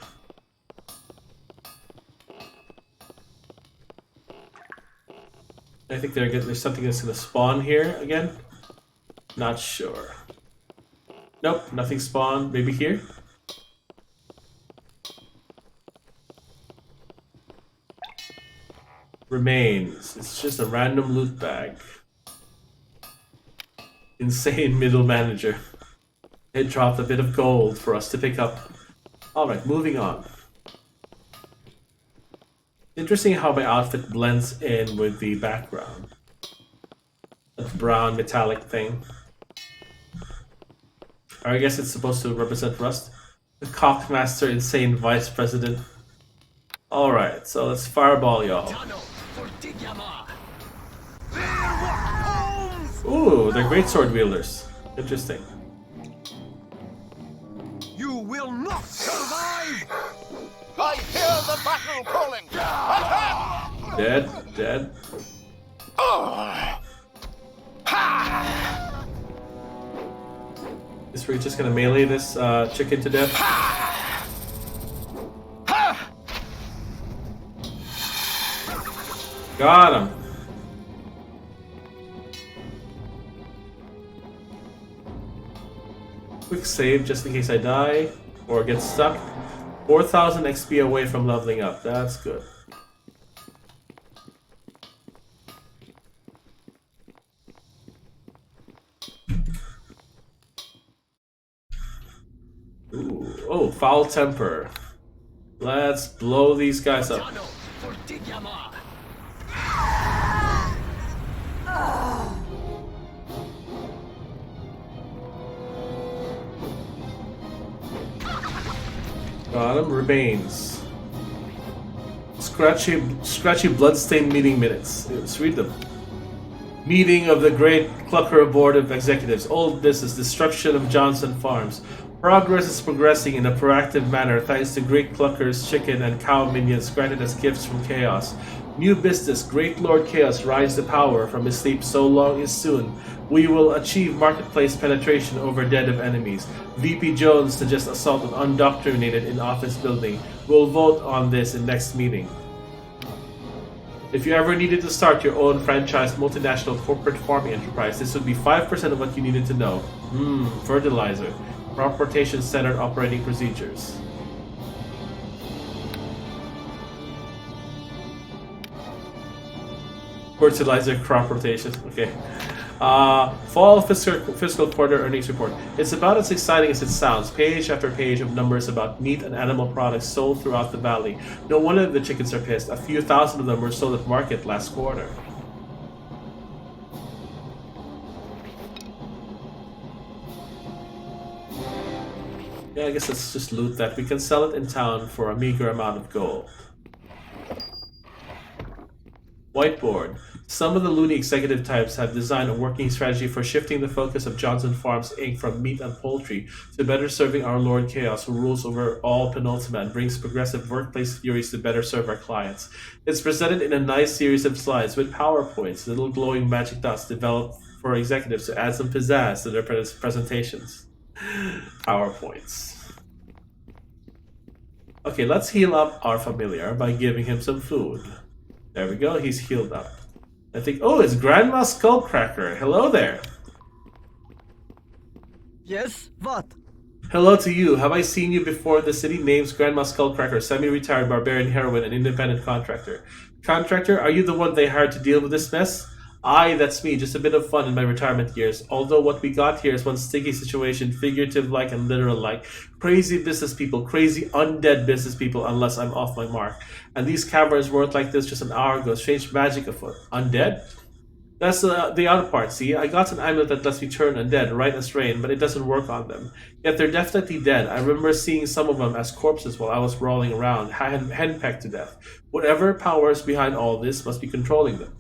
I think there's something that's gonna spawn here again. Not sure. Nope, nothing spawned. Maybe here? Remains. It's just a random loot bag. Insane middle manager. It dropped a bit of gold for us to pick up. Alright, moving on. Interesting how my outfit blends in with the background. That brown metallic thing. Or I guess it's supposed to represent Rust. The Cockmaster Insane Vice President. Alright, so let's fireball y'all. Ortano Fortigiama. Ooh, they're great sword wielders. Interesting. You will not survive! I hear the battle calling. Attack! Dead, dead. Is we're just gonna melee this chicken to death? Got him. Quick save just in case I die or get stuck. 4,000 XP away from leveling up. That's good. Ooh. Oh, foul temper. Let's blow these guys up. Otano for Digyama. Got him. Remains. Scratchy bloodstained meeting minutes. Let's read them. Meeting of the Great Clucker Board of Executives. Old business. Destruction of Johnson Farms. Progress is progressing in a proactive manner thanks to Great Clucker's chicken and cow minions granted as gifts from Chaos. New business. Great Lord Chaos rise to power from his sleep so long is soon. We will achieve marketplace penetration over dead of enemies. VP Jones suggests assault on undoctrinated in office building. We'll vote on this in next meeting. If you ever needed to start your own franchise multinational corporate farming enterprise, this would be 5% of what you needed to know. Fertilizer. Crop rotation standard operating procedures. Fertilizer crop rotation. Okay. Fall fiscal quarter earnings report. It's about as exciting as it sounds. Page after page of numbers about meat and animal products sold throughout the valley. No wonder the chickens are pissed. A few thousand of them were sold at market last quarter. Yeah, I guess let's just loot that. We can sell it in town for a meager amount of gold. Whiteboard. Some of the loony executive types have designed a working strategy for shifting the focus of Johnson Farms Inc. from meat and poultry to better serving our Lord Chaos, who rules over all Penultima and brings progressive workplace theories to better serve our clients. It's presented in a nice series of slides with PowerPoints, little glowing magic dots developed for executives to add some pizzazz to their presentations. PowerPoints. Okay, let's heal up our familiar by giving him some food. There we go, he's healed up. I think, oh, it's Grandma Skullcracker. Hello there. Yes, what? Hello to you. Have I seen you before in the city? Name's Grandma Skullcracker, semi-retired barbarian heroine and independent contractor. Contractor, are you the one they hired to deal with this mess? Aye, that's me. Just a bit of fun in my retirement years. Although what we got here is one sticky situation, figurative-like and literal-like. Crazy business people, crazy undead business people, unless I'm off my mark. And these caverns weren't like this just an hour ago. Strange magic afoot. Undead? That's the other part, see? I got an amulet that lets me turn undead, right as rain, but it doesn't work on them. Yet they're definitely dead. I remember seeing some of them as corpses while I was rolling around, henpecked to death. Whatever powers behind all this must be controlling them.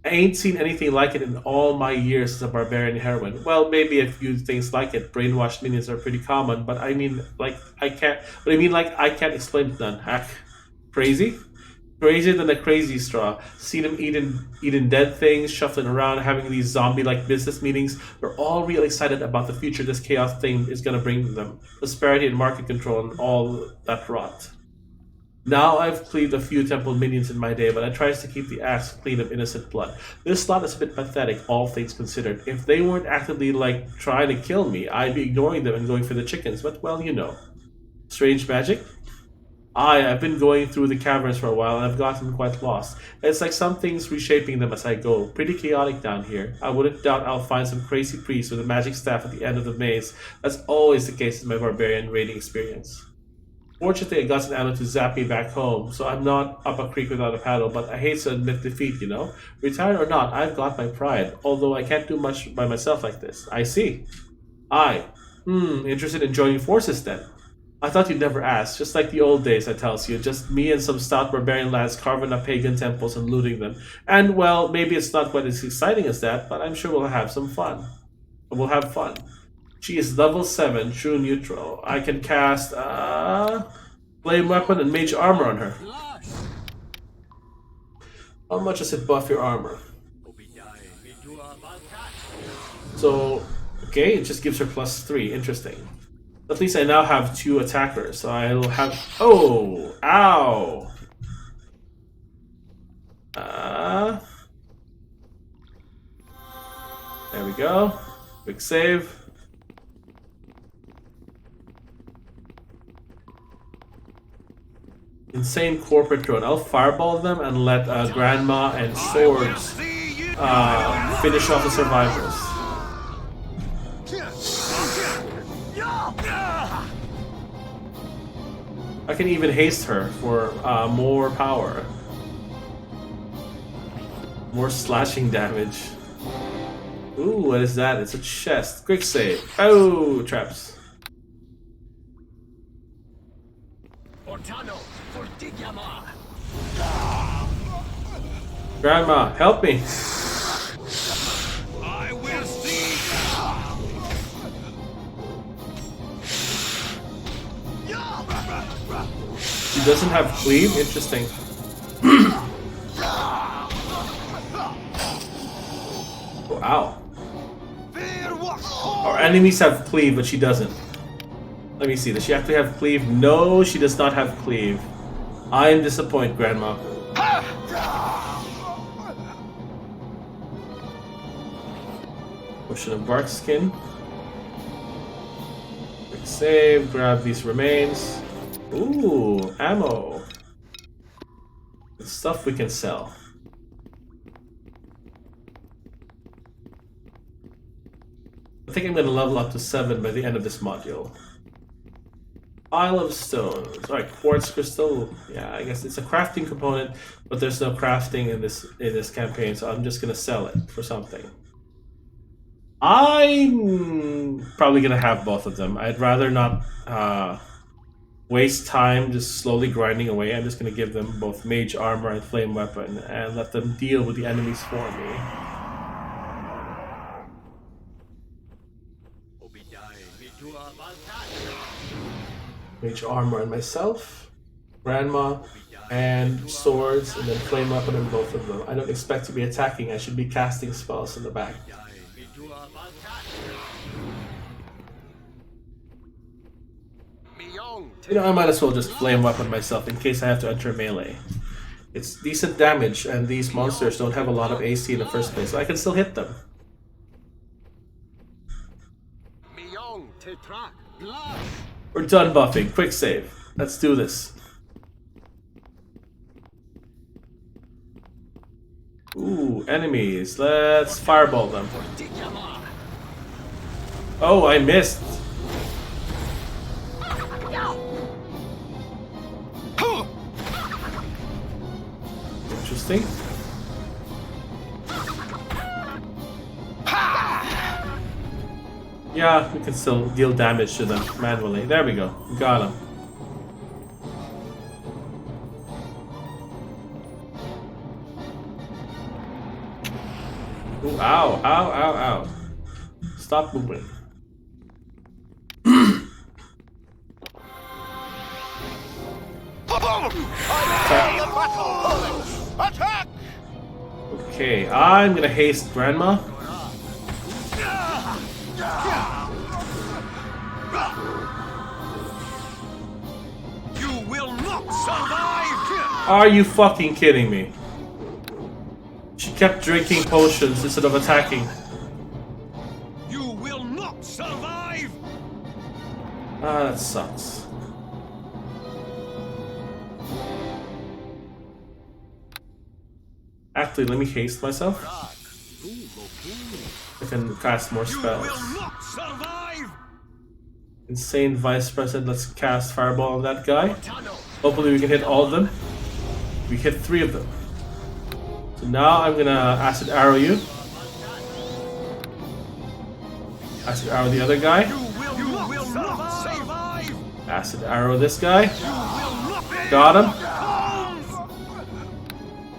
I ain't seen anything like it in all my years as a barbarian heroine. Well, maybe a few things like it. Brainwashed minions are pretty common, but I mean, like, I can't explain it none. Heck. Crazy? Crazier than a crazy straw. Seen them eating dead things, shuffling around, having these zombie-like business meetings. They're all real excited about the future this chaos thing is gonna bring them. Prosperity and market control and all that rot. Now I've cleaved a few temple minions in my day, but I tries to keep the axe clean of innocent blood. This lot is a bit pathetic, all things considered. If they weren't actively, like, trying to kill me, I'd be ignoring them and going for the chickens, but, well, you know. Strange magic? Aye, I've been going through the caverns for a while and I've gotten quite lost. It's like something's reshaping them as I go. Pretty chaotic down here. I wouldn't doubt I'll find some crazy priest with a magic staff at the end of the maze. That's always the case in my barbarian raiding experience. Fortunately, I got an ammo to zap me back home, so I'm not up a creek without a paddle, but I hate to admit defeat, you know? Retired or not, I've got my pride, although I can't do much by myself like this. I see. Aye. Interested in joining forces then? I thought you'd never ask, just like the old days, I tells you, just me and some stout barbarian lads carving up pagan temples and looting them. And, well, maybe it's not quite as exciting as that, but I'm sure we'll have some fun. We'll have fun. She is level 7, true neutral. I can cast, flame weapon and mage armor on her. How much does it buff your armor? So, okay, it just gives her +3. Interesting. At least I now have 2 attackers, so I'll have... Oh! Ow! go. Quick save. Insane corporate drone. I'll fireball them and let Grandma and Swords finish off the survivors. I can even haste her for more power. More slashing damage. Ooh, what is that? It's a chest. Quick save. Oh, traps. Ortano for Digyama. Grandma, help me. I will see. She doesn't have cleave? Interesting. Oh, ow. Our enemies have cleave, but she doesn't. Let me see. Does she actually have cleave? No, she does not have cleave. I am disappointed, Grandma. Potion of bark skin. Quick save. Grab these remains. Ooh, ammo. The stuff we can sell. I think I'm going to level up to 7 by the end of this module. Pile of stones. Alright, quartz crystal. Yeah, I guess it's a crafting component, but there's no crafting in this campaign, so I'm just going to sell it for something. I'm probably going to have both of them. I'd rather not waste time just slowly grinding away. I'm just going to give them both mage armor and flame weapon and let them deal with the enemies for me. Mage armor and myself, Grandma, and swords, and then flame weapon on both of them. I don't expect to be attacking. I should be casting spells in the back. You know, I might as well just flame weapon myself in case I have to enter melee. It's decent damage, and these monsters don't have a lot of AC in the first place, so I can still hit them. We're done buffing. Quick save. Let's do this. Ooh, enemies. Let's fireball them. Oh, I missed. Interesting. Yeah, we can still deal damage to them manually. There we go. Got him. Ooh, ow, ow, ow, ow. Stop moving. Attack! Okay, I'm gonna haste Grandma. You will not survive! Are you fucking kidding me? She kept drinking potions instead of attacking. You will not survive! Ah, that sucks. Actually, let me haste myself. I can cast more You spells. will not survive! Insane Vice President, let's cast Fireball on that guy. Hopefully we can hit all of them. We hit 3 of them. So now I'm gonna Acid Arrow you. Acid Arrow the other guy. You will not survive! Acid Arrow this guy. Got him.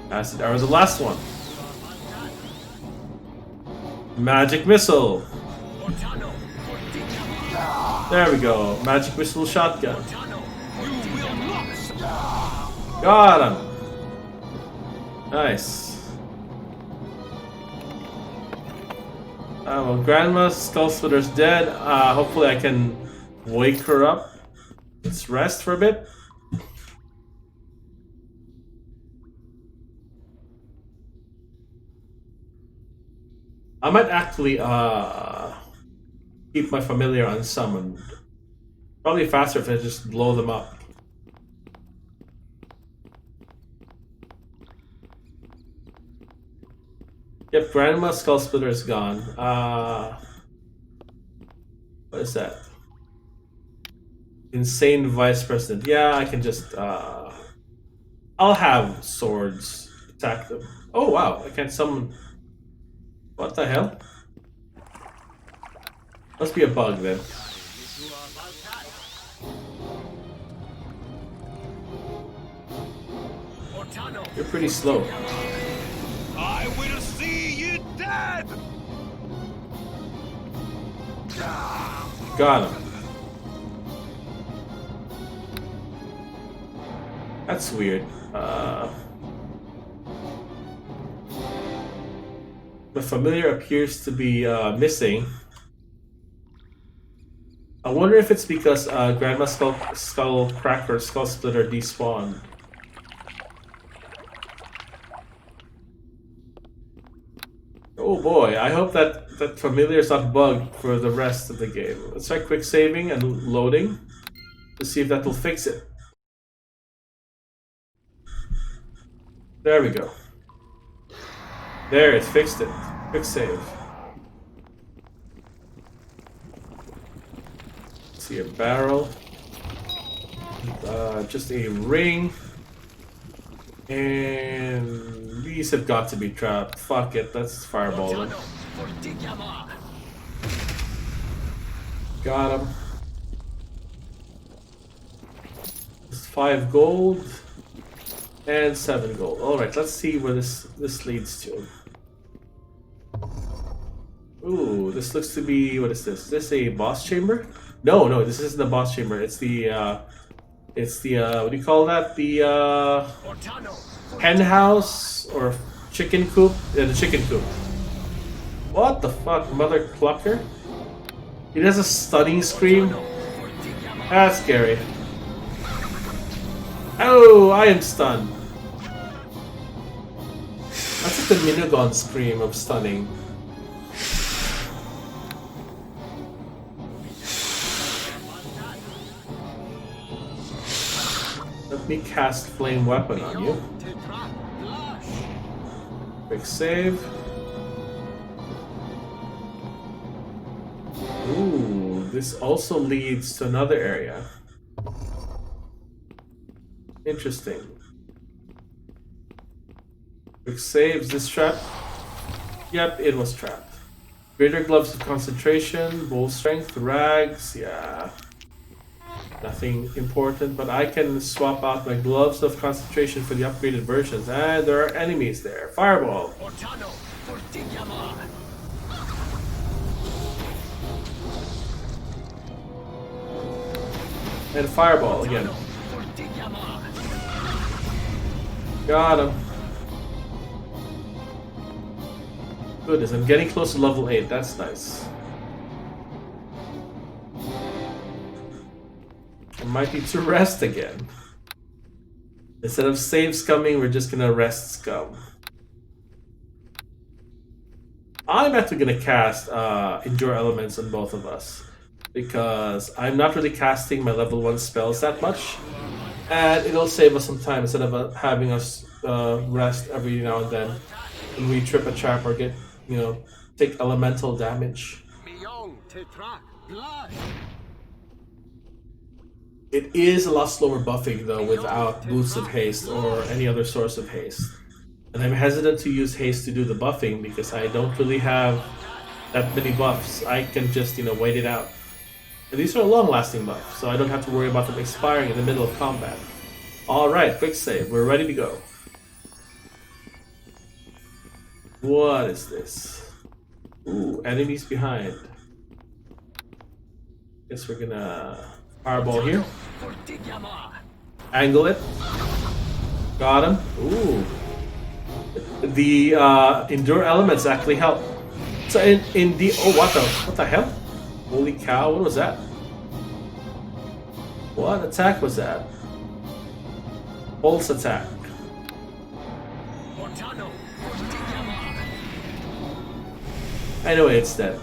Acid Arrow the last one. Magic Missile. There we go. Magic Missile shotgun. Got him. Nice. Well, Grandma's Skullsplitter's dead. Hopefully I can wake her up. Let's rest for a bit. I might actually keep my familiar unsummoned. Probably faster if I just blow them up. Yep, Grandma Skull Splitter is gone. What is that? Insane Vice President. Yeah, I can just I'll have swords attack them. Oh wow, I can't summon. What the hell? Must be a bug then. You're pretty slow. I will see you dead! Got him. That's weird. The familiar appears to be missing. I wonder if it's because Grandma Skull Cracker Skull Splitter despawned. Oh boy, I hope that familiar is not bugged for the rest of the game. Let's try quick saving and loading to see if that will fix it. There we go. There, it fixed it. Quick save. See a barrel. Just a ring. And these have got to be trapped. Fuck it, let's fireball them. Got him. It's 5 gold and 7 gold. Alright, let's see where this leads to. Ooh, this looks to be, what is this? Is this a boss chamber? No, this isn't the boss chamber. It's the what do you call that? The hen house or chicken coop? Yeah, the chicken coop. What the fuck, Mother Clucker? It has a stunning scream. That's scary. Oh, I am stunned. That's like the Minogon scream of stunning. Let me cast Flame Weapon on you. Quick save. Ooh, this also leads to another area. Interesting. Quick saves. This trap? Yep, it was trapped. Greater Gloves of Concentration, Bow Strength, Rags, yeah. Nothing important, but I can swap out my Gloves of Concentration for the upgraded versions. And there are enemies there. Fireball. And Fireball again. Got him. Goodness, I'm getting close to level 8. That's nice. I might need to rest again. Instead of save scumming, we're just gonna rest scum. I'm actually gonna cast Endure Elements on both of us. Because I'm not really casting my level 1 spells that much. And it'll save us some time instead of having us rest every now and then. When we trip a trap or get, take elemental damage. It is a lot slower buffing though without boosts of haste or any other source of haste. And I'm hesitant to use haste to do the buffing because I don't really have that many buffs. I can just, wait it out. And these are long-lasting buffs, so I don't have to worry about them expiring in the middle of combat. Alright, quick save. We're ready to go. What is this? Ooh, enemies behind. Guess we're gonna fireball here. Angle it. Got him. Ooh. The Endure Elements actually help. So in the... Oh, what the hell? Holy cow, what was that? What attack was that? Pulse attack. Anyway, it's dead.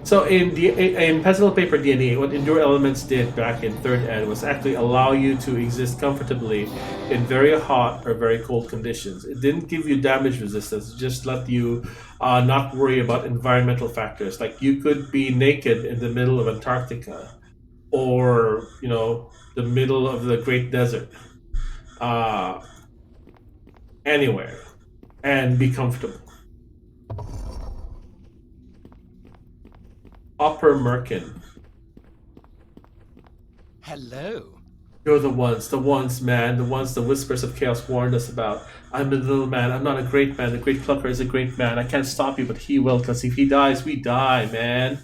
So in pencil paper DNA, what Endure Elements did back in 3rd Ed was actually allow you to exist comfortably in very hot or very cold conditions. It didn't give you damage resistance, it just let you not worry about environmental factors. Like you could be naked in the middle of Antarctica or, the middle of the Great Desert. Anywhere. And be comfortable. Upper Merkin. Hello. You're the ones, man, the ones the Whispers of Chaos warned us about. I'm a little man, I'm not a great man, the Great Clucker is a great man. I can't stop you, but he will, because if he dies, we die, man.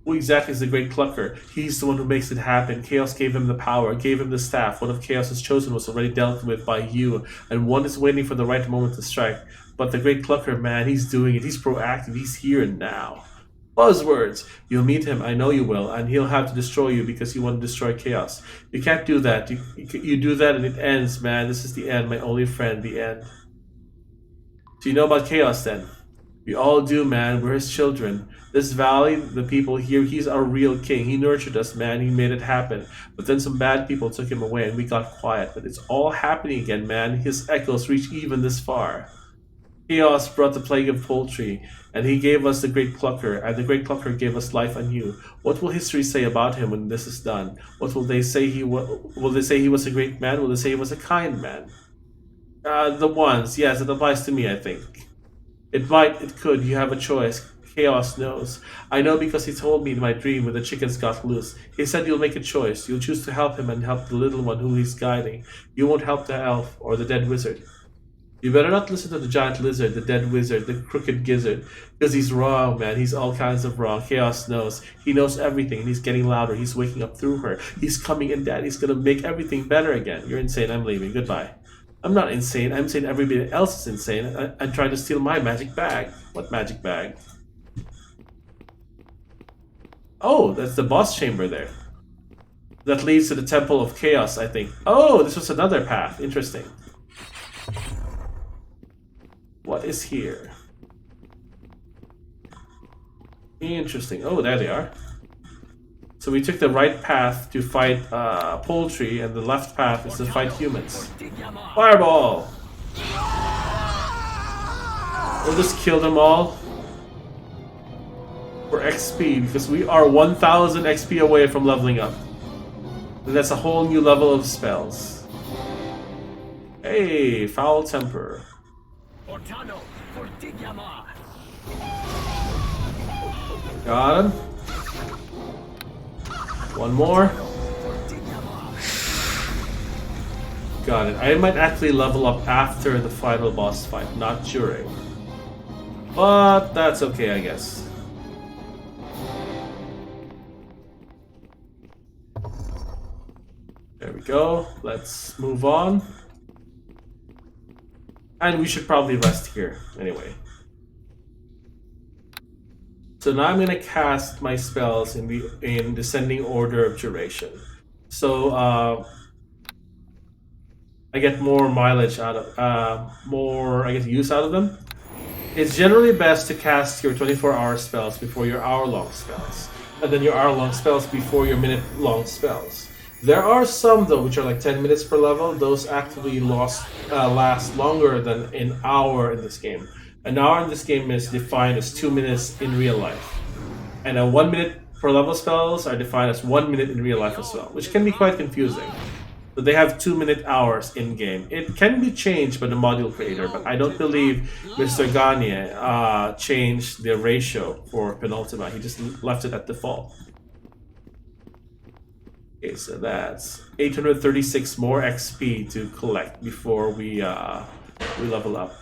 Who exactly is the Great Clucker? He's the one who makes it happen. Chaos gave him the power, gave him the staff. One of Chaos's chosen was already dealt with by you, and one is waiting for the right moment to strike. But the Great Clucker, man, he's doing it. He's proactive. He's here and now. Buzzwords! You'll meet him, I know you will, and he'll have to destroy you because you want to destroy Chaos. You can't do that. You do that and it ends, man. This is the end, my only friend, the end. So you know about Chaos then? We all do, man. We're his children. This valley, the people here, he's our real king. He nurtured us, man. He made it happen. But then some bad people took him away and we got quiet. But it's all happening again, man. His echoes reach even this far. Chaos brought the plague of poultry, and he gave us the Great Clucker, and the Great Clucker gave us life anew. What will history say about him when this is done? What will they say will they say he was a great man? Will they say he was a kind man? The ones, yes, it applies to me, I think. It might, it could, you have a choice. Chaos knows. I know because he told me in my dream when the chickens got loose. He said you'll make a choice. You'll choose to help him and help the little one who he's guiding. You won't help the elf or the dead wizard. You better not listen to the giant lizard, the dead wizard, the crooked gizzard, because he's wrong, man. He's all kinds of wrong. Chaos knows. He knows everything, and he's getting louder. He's waking up through her. He's coming in, Dad. He's gonna make everything better again. You're insane. I'm leaving. Goodbye. I'm not insane. I'm saying everybody else is insane and trying to steal my magic bag. What magic bag? Oh, that's the boss chamber there. That leads to the Temple of Chaos, I think. Oh, this was another path. Interesting. What is here? Interesting. Oh, there they are. So we took the right path to fight poultry, and the left path is to fight humans. Fireball! We'll just kill them all for XP, because we are 1000 XP away from leveling up. And that's a whole new level of spells. Hey, Foul Temper. Got him. One more. Got it. I might actually level up after the final boss fight, not during. But that's okay, I guess. There we go. Let's move on. And we should probably rest here, anyway. So now I'm gonna cast my spells in descending order of duration. So I get more mileage out of, more, I guess, use out of them. It's generally best to cast your 24-hour spells before your hour-long spells, and then your hour-long spells before your minute-long spells. There are some, though, which are like 10 minutes per level. Those actually last longer than an hour in this game. An hour in this game is defined as 2 minutes in real life. And a 1 minute per level spells are defined as 1 minute in real life as well, which can be quite confusing. So they have 2 minute hours in game. It can be changed by the module creator, but I don't believe Mr. Gagne changed the ratio for Penultima. He just left it at default. Okay, so that's 836 more XP to collect before we level up.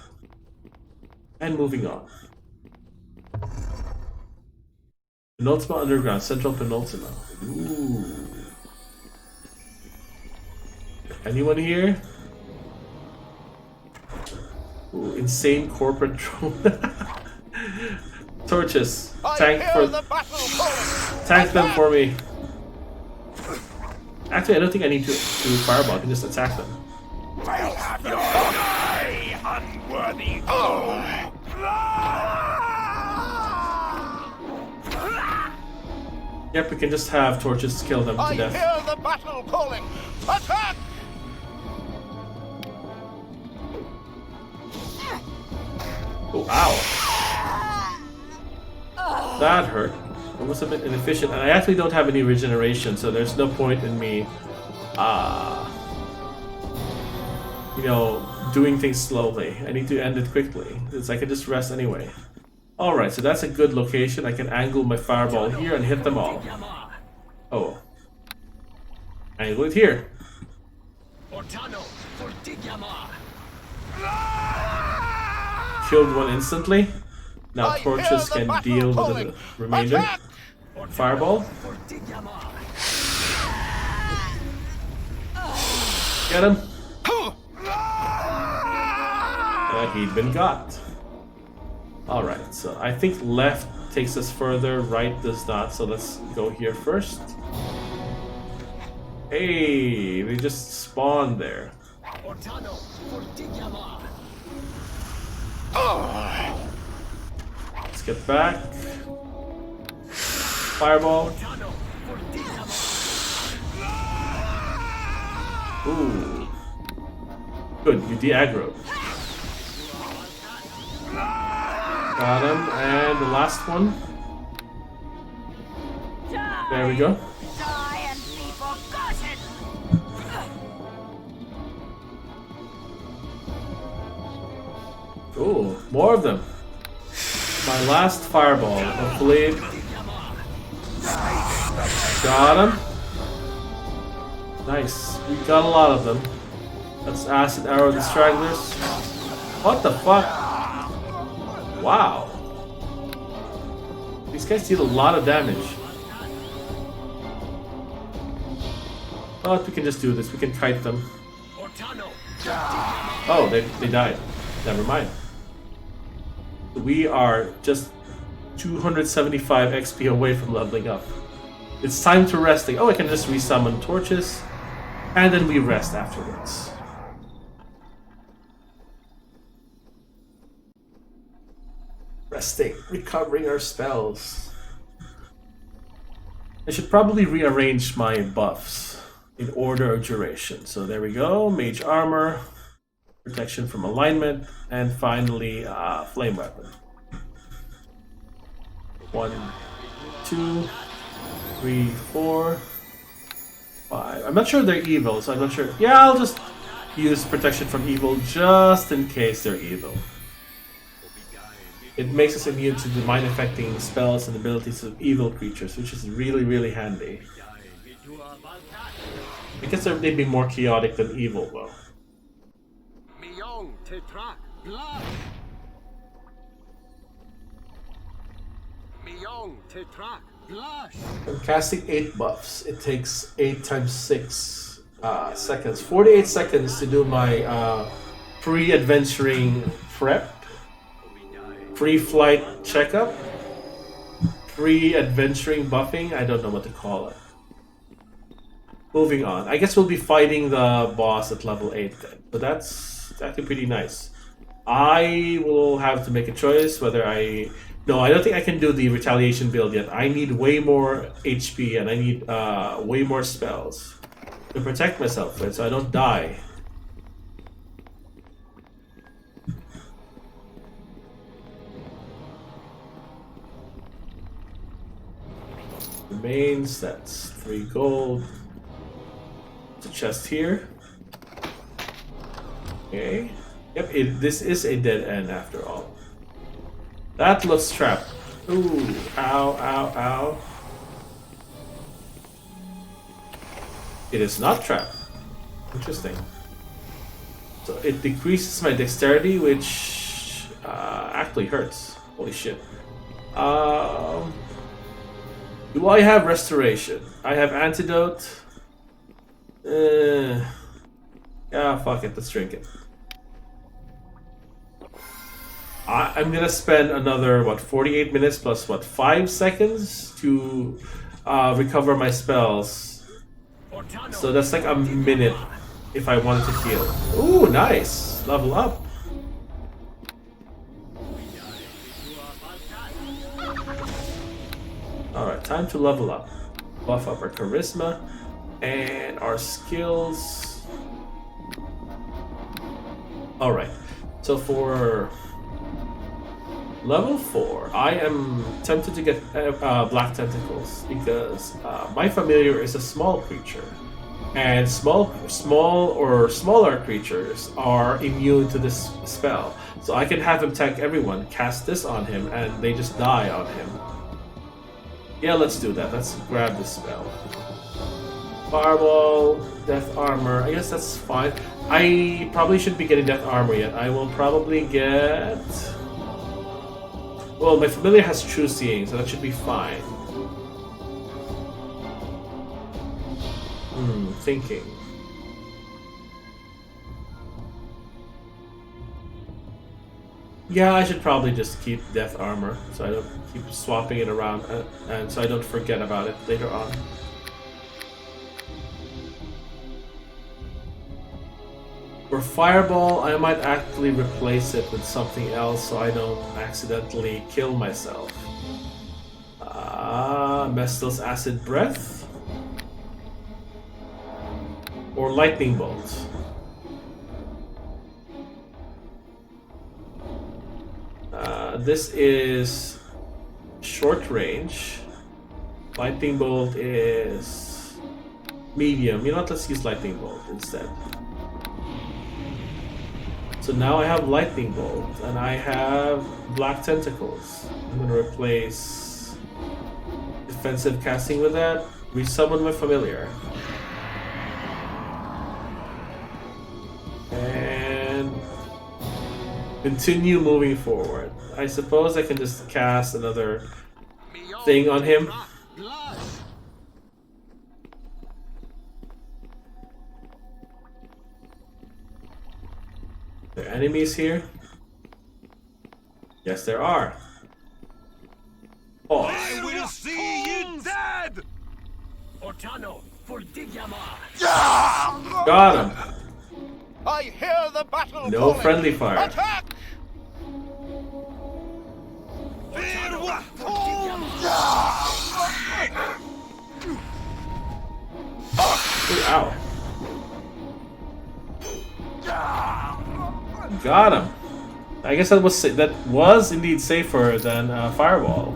And moving on. Penultima Underground, Central Penultima. Ooh. Anyone here? Ooh, insane corporate drone. Torches. Tank them for me. Actually, I don't think I need to fireball. I can just attack them. I'll have your eye, unworthy fool! Yep, we can just have torches kill them to I death. hear the battle calling. Attack! Oh, ow. That hurt. It was a bit inefficient, and I actually don't have any regeneration, so there's no point in me, you know, doing things slowly. I need to end it quickly, because I can just rest anyway. Alright, so that's a good location. I can angle my fireball here and hit them all. Oh. Angle it here. Killed one instantly. Now torches can deal with the remainder. Fireball. Get him. He'd been got. Alright, so I think left takes us further, right does not, so let's go here first. Hey, they just spawned there. Let's get back. Fireball. Ooh. Good, you de-aggroed. Got him, and the last one. There we go. Ooh, more of them. My last fireball, hopefully. Got him. Nice. We got a lot of them. Let's acid arrow the stragglers. What the fuck? Wow. These guys deal a lot of damage. But we can just do this. We can kite them. Oh, they died. Never mind. We are just 275 XP away from leveling up. It's time to resting. Oh, I can just resummon torches. And then we rest afterwards. Resting, recovering our spells. I should probably rearrange my buffs in order of duration. So there we go. Mage armor, protection from alignment, and finally flame weapon. 1, 2, 3, 4, 5. I'm not sure they're evil, so I'm not sure. Yeah, I'll just use protection from evil just in case they're evil. It makes us immune to the mind-affecting spells and abilities of evil creatures, which is really, really handy. I guess they'd be more chaotic than evil, though. I'm casting 8 buffs. It takes 8 times 6 seconds. 48 seconds to do my pre-adventuring prep. Pre-flight checkup. Pre-adventuring buffing. I don't know what to call it. Moving on. I guess we'll be fighting the boss at level 8 then. But that's actually pretty nice. I will have to make a choice whether I... No, I don't think I can do the retaliation build yet. I need way more HP and I need way more spells to protect myself with so I don't die. Remains, that's 3 gold. There's a chest here. Okay. Yep, this is a dead end after all. That looks trapped. Ooh, ow, ow, ow. It is not trapped. Interesting. So it decreases my dexterity, which actually hurts. Holy shit. Do I have restoration? I have antidote. Yeah, fuck it. Let's drink it. I'm gonna spend another, 48 minutes plus, 5 seconds to recover my spells. So that's like a minute if I wanted to heal. Ooh, nice! Level up. Alright, time to level up. buff up our charisma and our skills. Alright, so for level 4, I am tempted to get black tentacles because my familiar is a small creature. And small or smaller creatures are immune to this spell. So I can have him tag everyone, cast this on him, and they just die on him. Yeah, let's do that. Let's grab this spell. Fireball, death armor. I guess that's fine. I probably shouldn't be getting death armor yet. I will probably get... Well, my familiar has true seeing, so that should be fine. Thinking. Yeah, I should probably just keep death armor so I don't keep swapping it around and so I don't forget about it later on. For fireball, I might actually replace it with something else so I don't accidentally kill myself. Mestel's acid breath. Or lightning bolt. This is short range. Lightning bolt is medium. You know what? Let's use lightning bolt instead. So now I have lightning bolt and I have black tentacles. I'm gonna replace defensive casting with that. Resummon my familiar. And continue moving forward. I suppose I can just cast another thing on him. Are there enemies here? Yes, there are. Oh. I will see you dead! Ortano for Digyama. Got him. I hear the battle No calling. friendly fire. Attack! Ooh, ow. Got him. I guess that was indeed safer than fireball.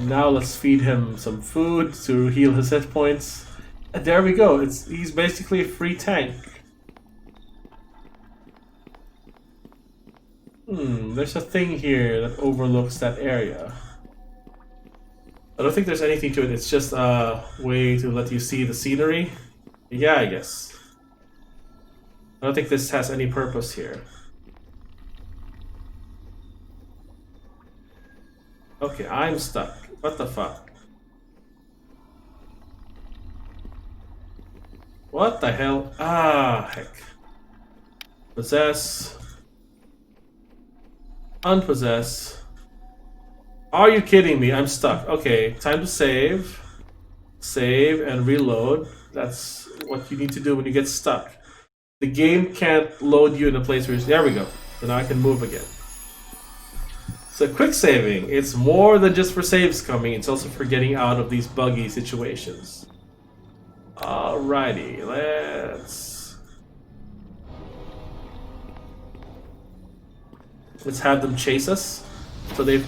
Now let's feed him some food to heal his hit points. And there we go. He's basically a free tank. There's a thing here that overlooks that area. I don't think there's anything to it. It's just a way to let you see the scenery. Yeah, I guess. I don't think this has any purpose here. Okay, I'm stuck. What the fuck? What the hell? Ah, heck. Possess. Unpossess. Are you kidding me? I'm stuck. Okay, time to save. Save and reload. That's what you need to do when you get stuck. The game can't load you in a place where there we go. So now I can move again. So quick saving, it's more than just for saves coming, it's also for getting out of these buggy situations. Alrighty, let's have them chase us. So they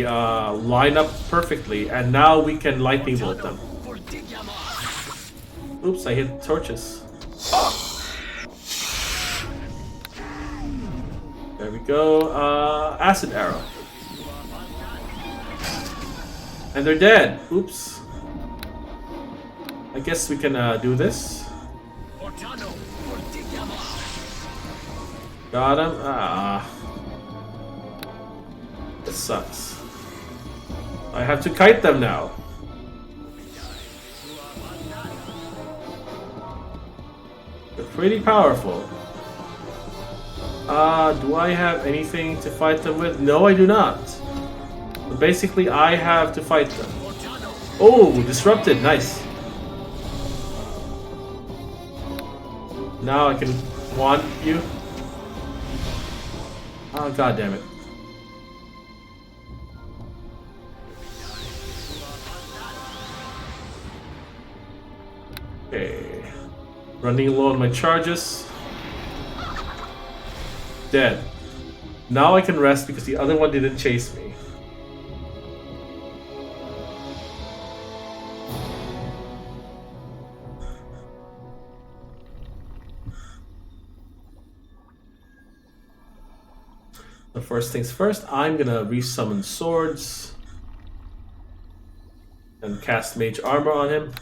line up perfectly, and now we can lightning bolt them. Oops, I hit torches. There we go. Acid arrow. And they're dead. Oops. I guess we can do this. Got him. Ah. This sucks. I have to kite them now. They're pretty powerful. Do I have anything to fight them with? No, I do not. But basically, I have to fight them. Oh, disrupted. Nice. Now I can wand you. Oh, god damn it. Okay. Running low on my charges. Dead. Now I can rest because the other one didn't chase me. The first things first, I'm gonna resummon swords and cast mage armor on him.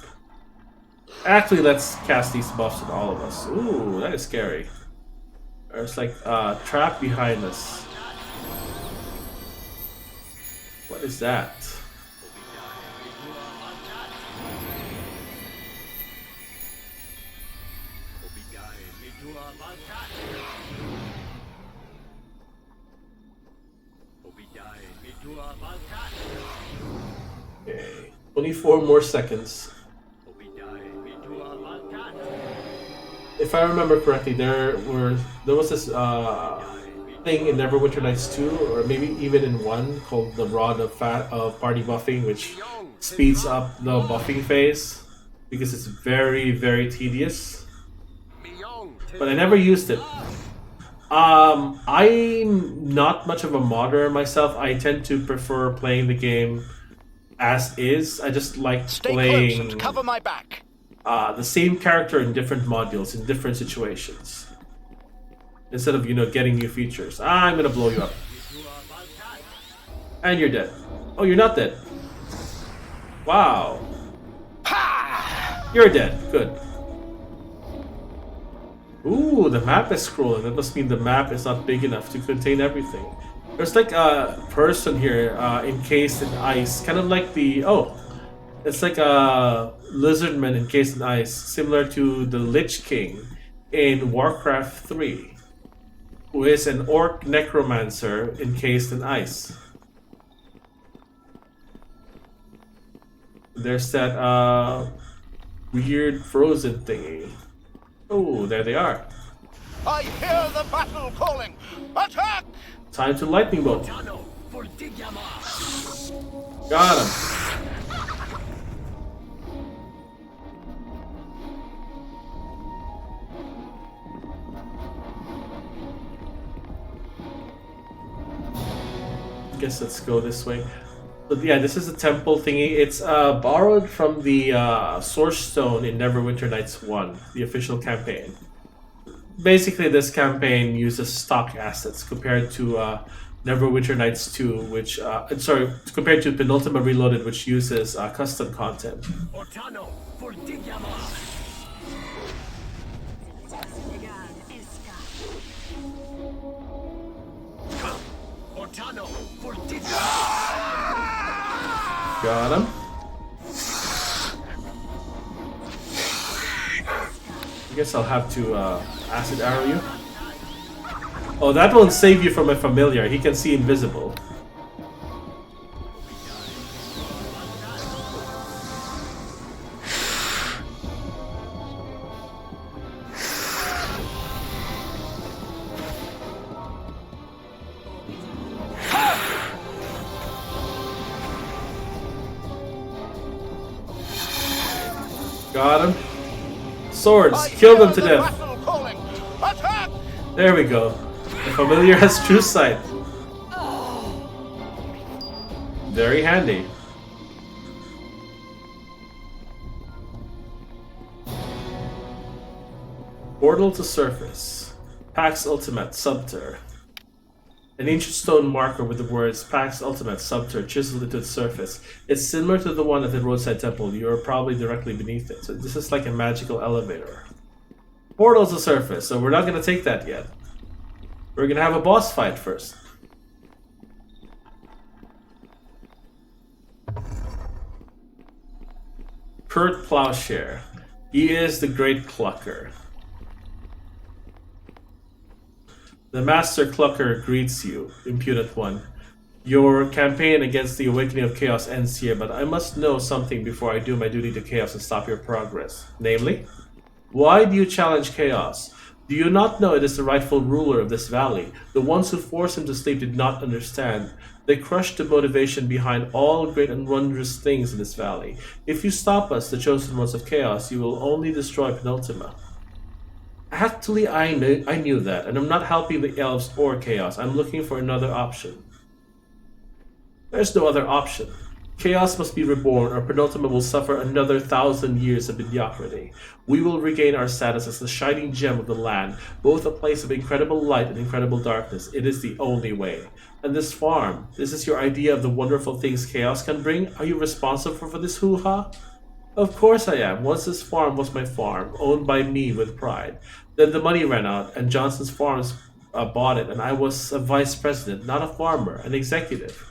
Actually, let's cast these buffs on all of us. Ooh, that is scary. There's like a trap behind us. What is that? Okay, 24 more seconds. If I remember correctly, there was this thing in Neverwinter Nights 2, or maybe even in 1, called the Rod of Party Buffing, which speeds up the buffing phase because it's very, very tedious. But I never used it. I'm not much of a modder myself. I tend to prefer playing the game as is. I just like Stay playing close and cover my back. the same character in different modules, in different situations. Instead of, getting new features. I'm gonna blow you up. And you're dead. Oh, you're not dead. Wow. You're dead. Good. Ooh, the map is scrolling. That must mean the map is not big enough to contain everything. There's like a person here encased in ice. Kind of like the... Oh. It's like a lizardman encased in ice. Similar to the Lich King in Warcraft 3. Who is an orc necromancer encased in ice. There's that weird frozen thingy. Oh, there they are. I hear the battle calling. Attack! Time to lightning bolt. Otano for Digyama. Got him. Guess let's go this way. But yeah, this is a temple thingy. It's borrowed from the Source Stone in Neverwinter Nights 1, the official campaign. Basically, this campaign uses stock assets compared to Neverwinter Nights 2, which compared to Penultima Reloaded, which uses custom content. Otano for Digyama. Otano for Digyama. Got him. I guess I'll have to acid arrow you. Oh, that won't save you from a familiar. He can see invisible. Got him. Swords, kill them to death. There we go. The familiar has true sight. Very handy. Portal to surface. Pax Ultimate Subter. An ancient stone marker with the words Pax Ultimate Subter chiseled into the surface. It's similar to the one at the roadside temple. You are probably directly beneath it. So this is like a magical elevator. Portal to surface. So we're not going to take that yet. We're going to have a boss fight first. Kurt Plowshare. He is the great Clucker. The Master Clucker greets you, impudent one. Your campaign against the Awakening of Chaos ends here, but I must know something before I do my duty to Chaos and stop your progress. Namely, why do you challenge Chaos? Do you not know it is the rightful ruler of this valley? The ones who forced him to sleep did not understand. They crush the motivation behind all great and wondrous things in this valley. If you stop us, the chosen ones of chaos, you will only destroy Penultima. Actually, I knew that, and I'm not helping the elves or chaos. I'm looking for another option. There's no other option. Chaos must be reborn, or Penultima will suffer another 1,000 years of mediocrity. We will regain our status as the shining gem of the land, both a place of incredible light and incredible darkness. It is the only way. And this farm, this is your idea of the wonderful things chaos can bring? Are you responsible for this hoo-ha? Of course I am. Once this farm was my farm, owned by me with pride. Then the money ran out, and Johnson's Farms bought it, and I was a vice president, not a farmer, an executive.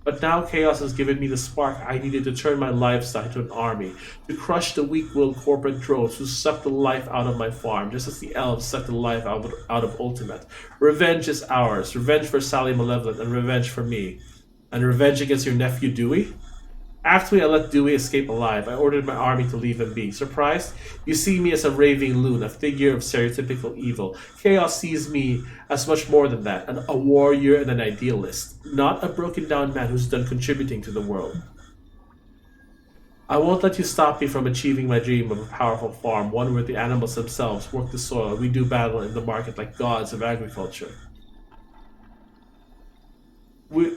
But now chaos has given me the spark I needed to turn my livestock into an army, to crush the weak-willed corporate drones who suck the life out of my farm, just as the elves suck the life out of Ultimate. Revenge is ours. Revenge for Sally Malevolent, and revenge for me. And revenge against your nephew Dewey? After I let Dewey escape alive, I ordered my army to leave him be. Surprised? You see me as a raving loon, a figure of stereotypical evil. Chaos sees me as much more than that, a warrior and an idealist, not a broken down man who's done contributing to the world. I won't let you stop me from achieving my dream of a powerful farm, one where the animals themselves work the soil and we do battle in the market like gods of agriculture.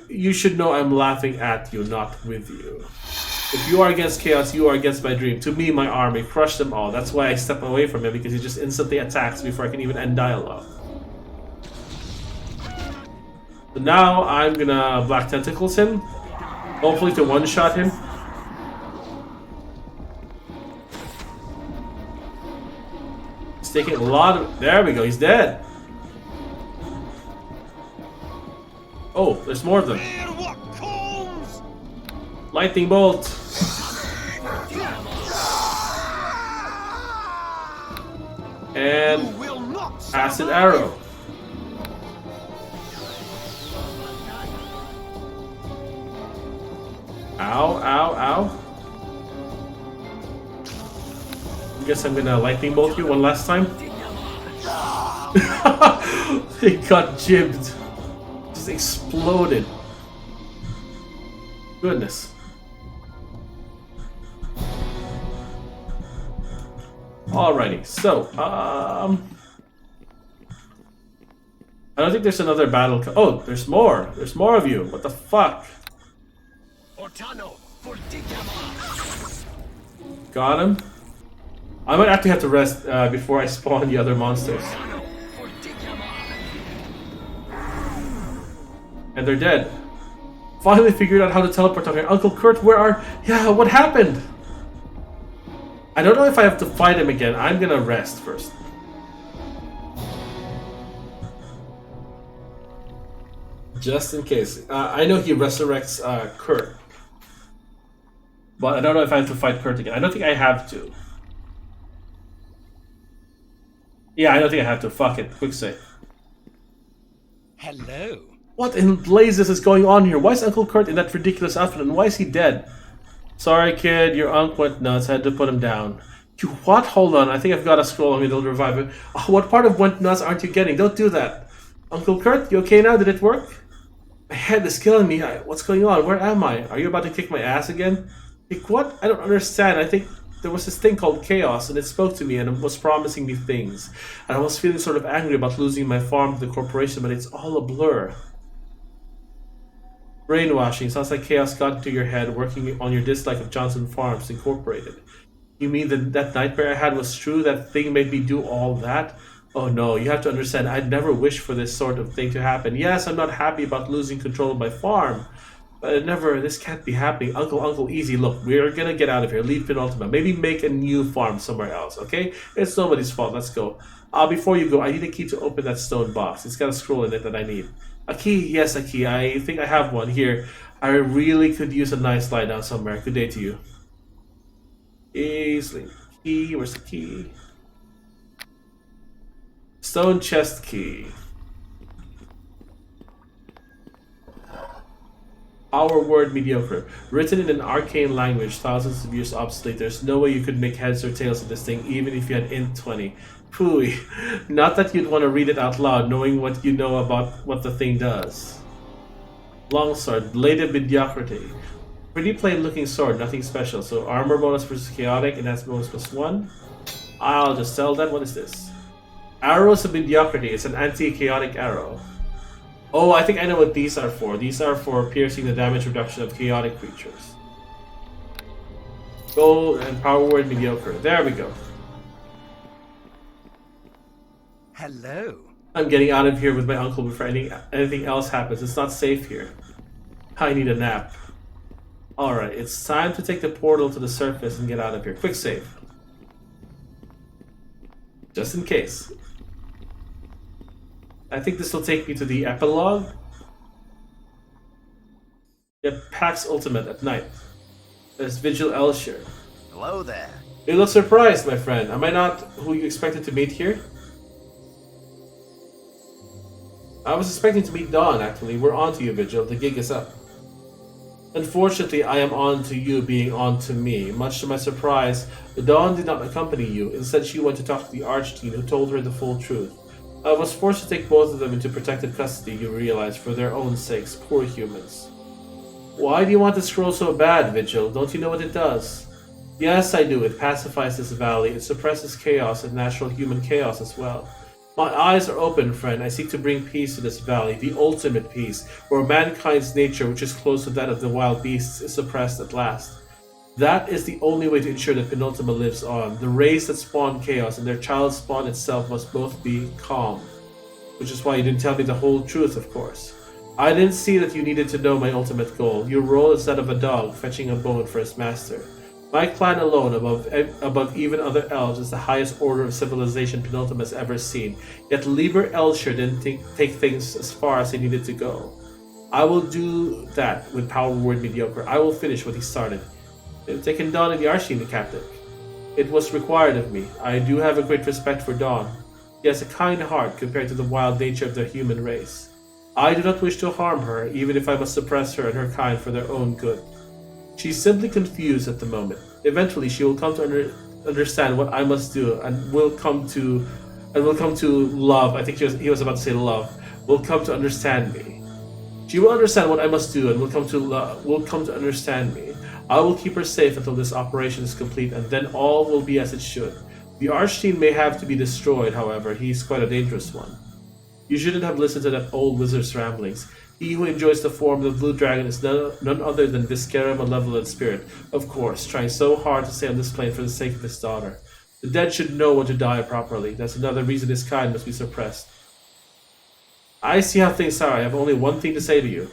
You should know I'm laughing at you, not with you. If you are against chaos, you are against my dream. To me, my army, crush them all. That's why I step away from him, because he just instantly attacks before I can even end dialogue. So now I'm gonna Black Tentacles him, hopefully to one-shot him. He's taking a lot of... There we go, he's dead. Oh, there's more of them. Lightning bolt. And acid arrow. Ow, ow, ow. I guess I'm gonna lightning bolt you one last time. He got jibbed. Just exploded. Goodness. Alrighty, so, I don't think there's another battle. Oh, there's more. There's more of you. What the fuck? Got him. I might actually have to rest before I spawn the other monsters. And they're dead. Finally figured out how to teleport out here. Uncle Kurt, where are... Yeah, what happened? I don't know if I have to fight him again. I'm gonna rest first. Just in case. I know he resurrects Kurt. But I don't know if I have to fight Kurt again. I don't think I have to. Yeah, I don't think I have to. Fuck it. Quick save. Hello. What in blazes is going on here? Why is Uncle Kurt in that ridiculous outfit and why is he dead? Sorry, kid. Your uncle went nuts. I had to put him down. You what? Hold on. I think I've got a scroll on me that'll revive him. Oh, what part of went nuts aren't you getting? Don't do that. Uncle Kurt, you okay now? Did it work? My head is killing me. What's going on? Where am I? Are you about to kick my ass again? Like, what? I don't understand. I think there was this thing called chaos, and it spoke to me, and it was promising me things. And I was feeling sort of angry about losing my farm to the corporation, but it's all a blur. Brainwashing. Sounds like chaos got into your head, working on your dislike of Johnson Farms Incorporated. You mean that nightmare I had was true? That thing made me do all that? Oh no, you have to understand, I'd never wish for this sort of thing to happen. Yes, I'm not happy about losing control of my farm. But this can't be happening. Uncle, easy. Look, we're gonna get out of here. Leave Penultima. Maybe make a new farm somewhere else, okay? It's nobody's fault. Let's go. Before you go, I need a key to open that stone box. It's got a scroll in it that I need. A key? Yes, a key. I think I have one. Here. I really could use a nice lie down somewhere. Good day to you. Easily. Key. Where's the key? Stone chest key. Our word mediocre. Written in an arcane language, thousands of years obsolete. There's no way you could make heads or tails of this thing, even if you had int 20. Phooey. Not that you'd want to read it out loud, knowing what you know about what the thing does. Longsword, bladed mediocrity. Pretty plain looking sword, nothing special. So armor bonus versus chaotic, and that's bonus +1. I'll just sell that. What is this? Arrows of mediocrity. It's an anti-chaotic arrow. Oh, I think I know what these are for. These are for piercing the damage reduction of chaotic creatures. Gold and power word mediocre. There we go. Hello. I'm getting out of here with my uncle before anything else happens. It's not safe here. I need a nap. Alright, it's time to take the portal to the surface and get out of here. Quick save. Just in case. I think this will take me to the epilogue. Yep, PAX Ultimate at night. There's Vigil Elsher. Hello there. You look surprised, my friend. Am I not who you expected to meet here? I was expecting to meet Dawn, actually. We're on to you, Vigil. The gig is up. Unfortunately, I am on to you being on to me. Much to my surprise, Dawn did not accompany you. Instead, she went to talk to the Archdean, who told her the full truth. I was forced to take both of them into protected custody, you realize, for their own sakes. Poor humans. Why do you want the scroll so bad, Vigil? Don't you know what it does? Yes, I do. It pacifies this valley. It suppresses chaos and natural human chaos as well. My eyes are open, friend. I seek to bring peace to this valley, the ultimate peace, where mankind's nature, which is close to that of the wild beasts, is suppressed at last. That is the only way to ensure that Penultima lives on. The race that spawned chaos and their child spawn itself must both be calm. Which is why you didn't tell me the whole truth, of course. I didn't see that you needed to know my ultimate goal. Your role is that of a dog fetching a bone for his master. My clan alone, above even other elves, is the highest order of civilization Penultima has ever seen. Yet Liber Elsher didn't take things as far as they needed to go. I will do that with power word mediocre. I will finish what he started. They've taken Dawn and the Archdean captive. It was required of me. I do have a great respect for Dawn. He has a kind heart compared to the wild nature of the human race. I do not wish to harm her, even if I must suppress her and her kind for their own good. She's simply confused at the moment. Eventually, she will come to understand what I must do, and will come to love. I think he was about to say love. Will come to understand me. She will understand what I must do, and will come to understand me. I will keep her safe until this operation is complete, and then all will be as it should. The Archdean may have to be destroyed, however. He's quite a dangerous one. You shouldn't have listened to that old wizard's ramblings. He who enjoys the form of the blue dragon is none other than Viscera Malevolent Spirit, of course, trying so hard to stay on this plane for the sake of his daughter. The dead should know when to die properly. That's another reason his kind must be suppressed. I see how things are. I have only one thing to say to you.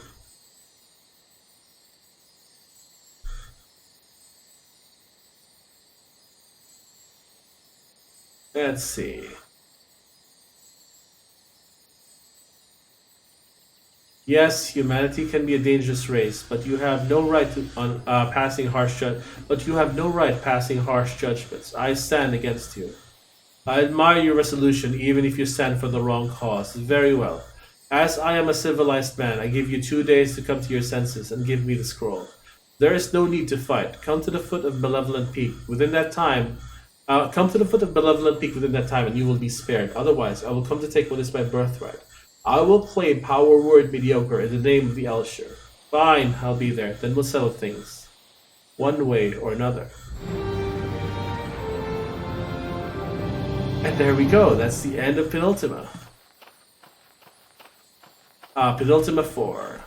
Let's see. Yes, humanity can be a dangerous race, but you have no right passing harsh judgments. I stand against you. I admire your resolution, even if you stand for the wrong cause. Very well. As I am a civilized man, I give you 2 days to come to your senses and give me the scroll. There is no need to fight. Come to the foot of Malevolent Peak. Within that time, and you will be spared. Otherwise, I will come to take what is my birthright. I will claim power word mediocre in the name of the Elsher. Fine, I'll be there. Then we'll settle things. One way or another. And there we go. That's the end of Penultima. Penultima 4.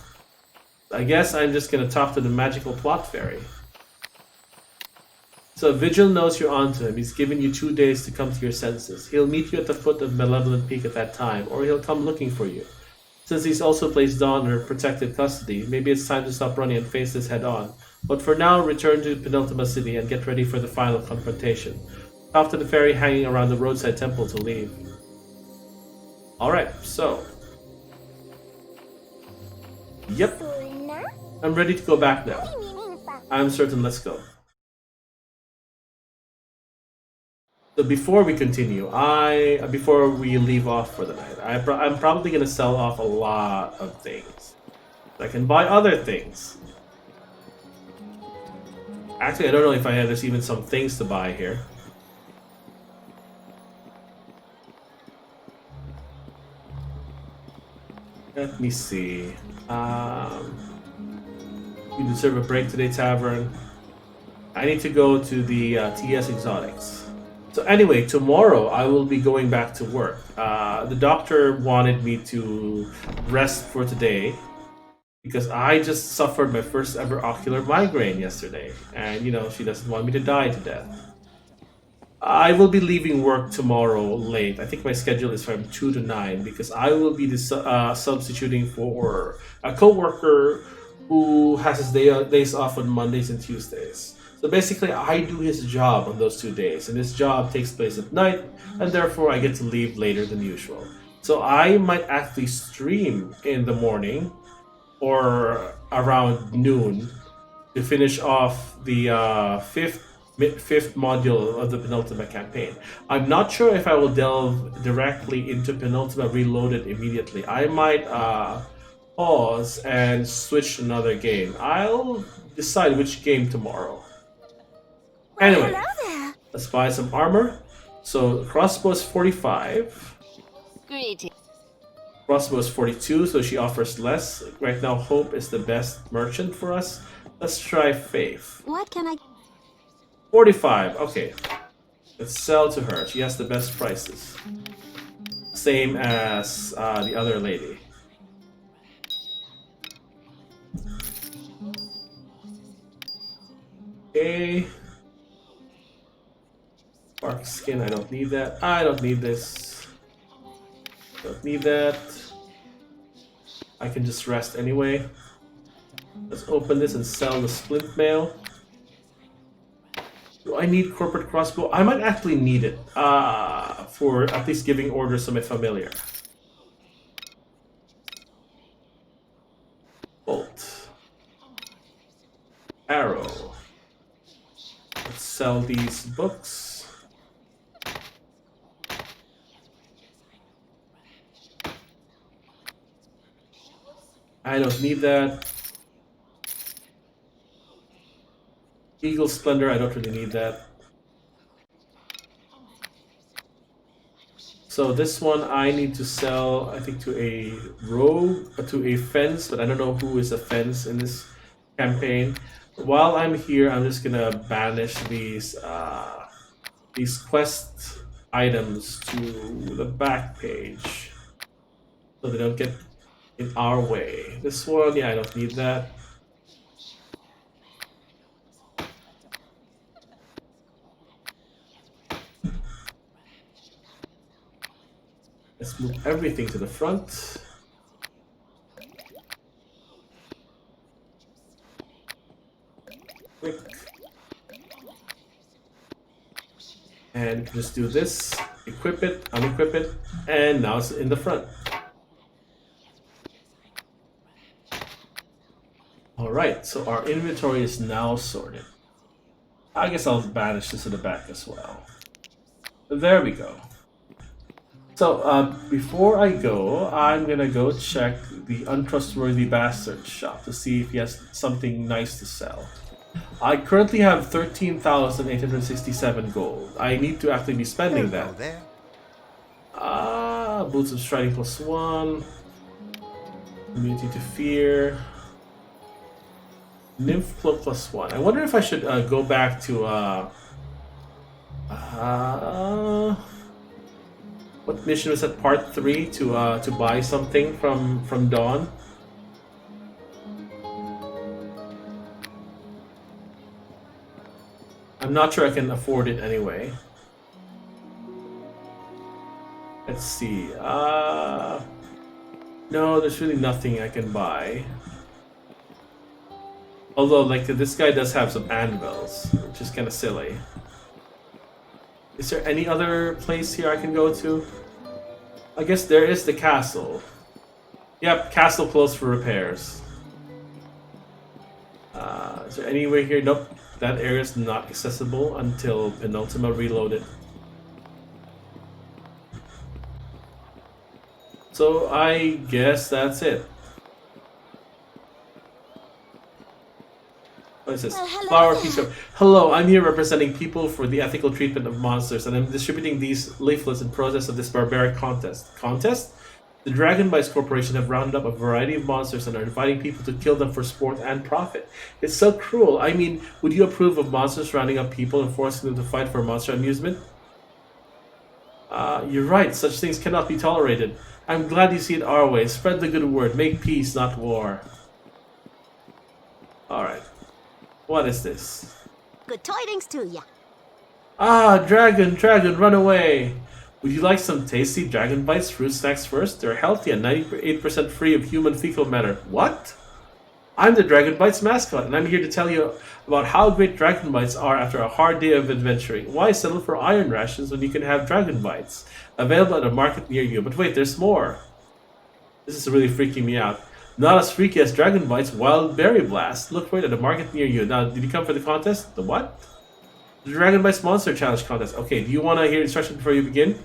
I guess I'm just going to talk to the magical plot fairy. So Vigil knows you're onto him. He's given you 2 days to come to your senses. He'll meet you at the foot of Malevolent Peak at that time, or he'll come looking for you. Since he's also placed Dawn under protective custody, maybe it's time to stop running and face this head on. But for now, return to Penultima City and get ready for the final confrontation. Talk to the fairy hanging around the roadside temple to leave. Alright, so. Yep. I'm ready to go back now. I'm certain, let's go. So before we continue, before we leave off for the night, I'm probably going to sell off a lot of things. I can buy other things. Actually, I don't know if there's even some things to buy here. Let me see. You deserve a break today, Tavern. I need to go to the TS Exotics. So anyway, tomorrow I will be going back to work. The doctor wanted me to rest for today because I just suffered my first ever ocular migraine yesterday. And, you know, she doesn't want me to die to death. I will be leaving work tomorrow late. I think my schedule is from 2 to 9 because I will be substituting for a coworker who has his days off on Mondays and Tuesdays. So basically, I do his job on those 2 days, and his job takes place at night, and therefore I get to leave later than usual. So I might actually stream in the morning or around noon to finish off the fifth module of the Penultima campaign. I'm not sure if I will delve directly into Penultima Reloaded immediately. I might pause and switch to another game. I'll decide which game tomorrow. Anyway, let's buy some armor. So crossbow is 45. Greetings. Crossbow is 42, so she offers less. Right now, Hope is the best merchant for us. Let's try Faith. What can I... 45, okay. Let's sell to her. She has the best prices. Same as the other lady. Okay. Bark skin, I don't need that. I don't need this. Don't need that. I can just rest anyway. Let's open this and sell the splint mail. Do I need corporate crossbow? I might actually need it for at least giving orders to my familiar. Bolt. Arrow. Let's sell these books. I don't need that. Eagle Splendor, I don't really need that. So this one I need to sell, I think, to a rogue, to a fence, but I don't know who is a fence in this campaign. While I'm here, I'm just gonna banish these quest items to the back page, so they don't get in our way. This one, yeah, I don't need that. Let's move everything to the front. Quick. And just do this, equip it, unequip it, and now it's in the front. Alright, so our inventory is now sorted. I guess I'll banish this to the back as well. There we go. So, before I go, I'm gonna go check the Untrustworthy Bastard shop to see if he has something nice to sell. I currently have 13,867 gold. I need to actually be spending that. Boots of Striding +1. Immunity to Fear. Nymph Cloak +1. I wonder if I should go back to what mission was that? Part 3 to buy something from Dawn. I'm not sure I can afford it anyway. Let's see. No, there's really nothing I can buy. Although, like, this guy does have some anvils, which is kind of silly. Is there any other place here I can go to? I guess there is the castle. Yep, castle closed for repairs. Is there anywhere here? Nope, that area is not accessible until Penultima Reloaded. So I guess that's it. What is this? Flower Peace Cup. Hello, I'm here representing People for the Ethical Treatment of Monsters, and I'm distributing these leaflets in process of this barbaric contest. Contest? The Dragonbites Corporation have rounded up a variety of monsters and are inviting people to kill them for sport and profit. It's so cruel. I mean, would you approve of monsters rounding up people and forcing them to fight for monster amusement? You're right, such things cannot be tolerated. I'm glad you see it our way. Spread the good word. Make peace, not war. Alright. What is this? Good tidings to ya. Ah, dragon, run away! Would you like some tasty dragon bites fruit snacks first? They're healthy and 98% free of human fecal matter. What? I'm the Dragon Bites mascot, and I'm here to tell you about how great Dragon Bites are after a hard day of adventuring. Why settle for iron rations when you can have Dragon Bites? Available at a market near you. But wait, there's more. This is really freaking me out. Not as freaky as Dragon Bites, Wild Berry Blast. Look right at a market near you. Now, did you come for the contest? The what? The Dragon Bites Monster Challenge contest. Okay, do you want to hear instructions before you begin?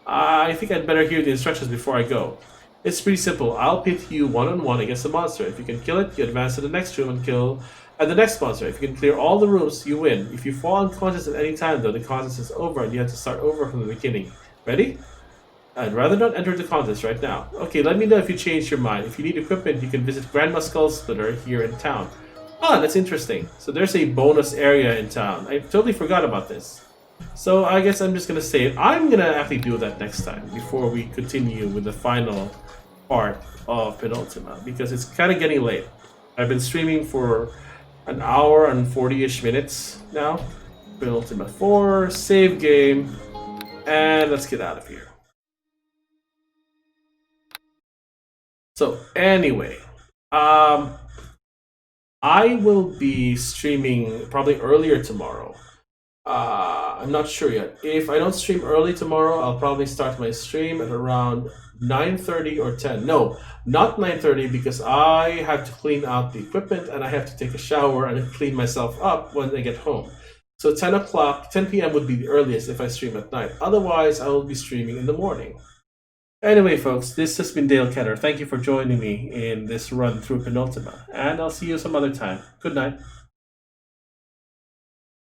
I think I'd better hear the instructions before I go. It's pretty simple. I'll pit you one-on-one against a monster. If you can kill it, you advance to the next room and kill the next monster. If you can clear all the rooms, you win. If you fall unconscious at any time, though, the contest is over and you have to start over from the beginning. Ready? I'd rather not enter the contest right now. Okay, let me know if you change your mind. If you need equipment, you can visit Grandma Skull Splitter here in town. Ah, that's interesting. So there's a bonus area in town. I totally forgot about this. So I guess I'm just gonna save. I'm gonna actually do that next time before we continue with the final part of Penultima because it's kind of getting late. I've been streaming for an hour and 40-ish minutes now. Penultima 4, save game, and let's get out of here. So anyway, I will be streaming probably earlier tomorrow. I'm not sure yet. If I don't stream early tomorrow, I'll probably start my stream at around 9:30 or 10. No, not 9:30 because I have to clean out the equipment and I have to take a shower and clean myself up when I get home. So 10 o'clock, 10 p.m. would be the earliest if I stream at night. Otherwise, I will be streaming in the morning. Anyway, folks, this has been Dale Keter. Thank you for joining me in this run through Penultima, and I'll see you some other time. Good night.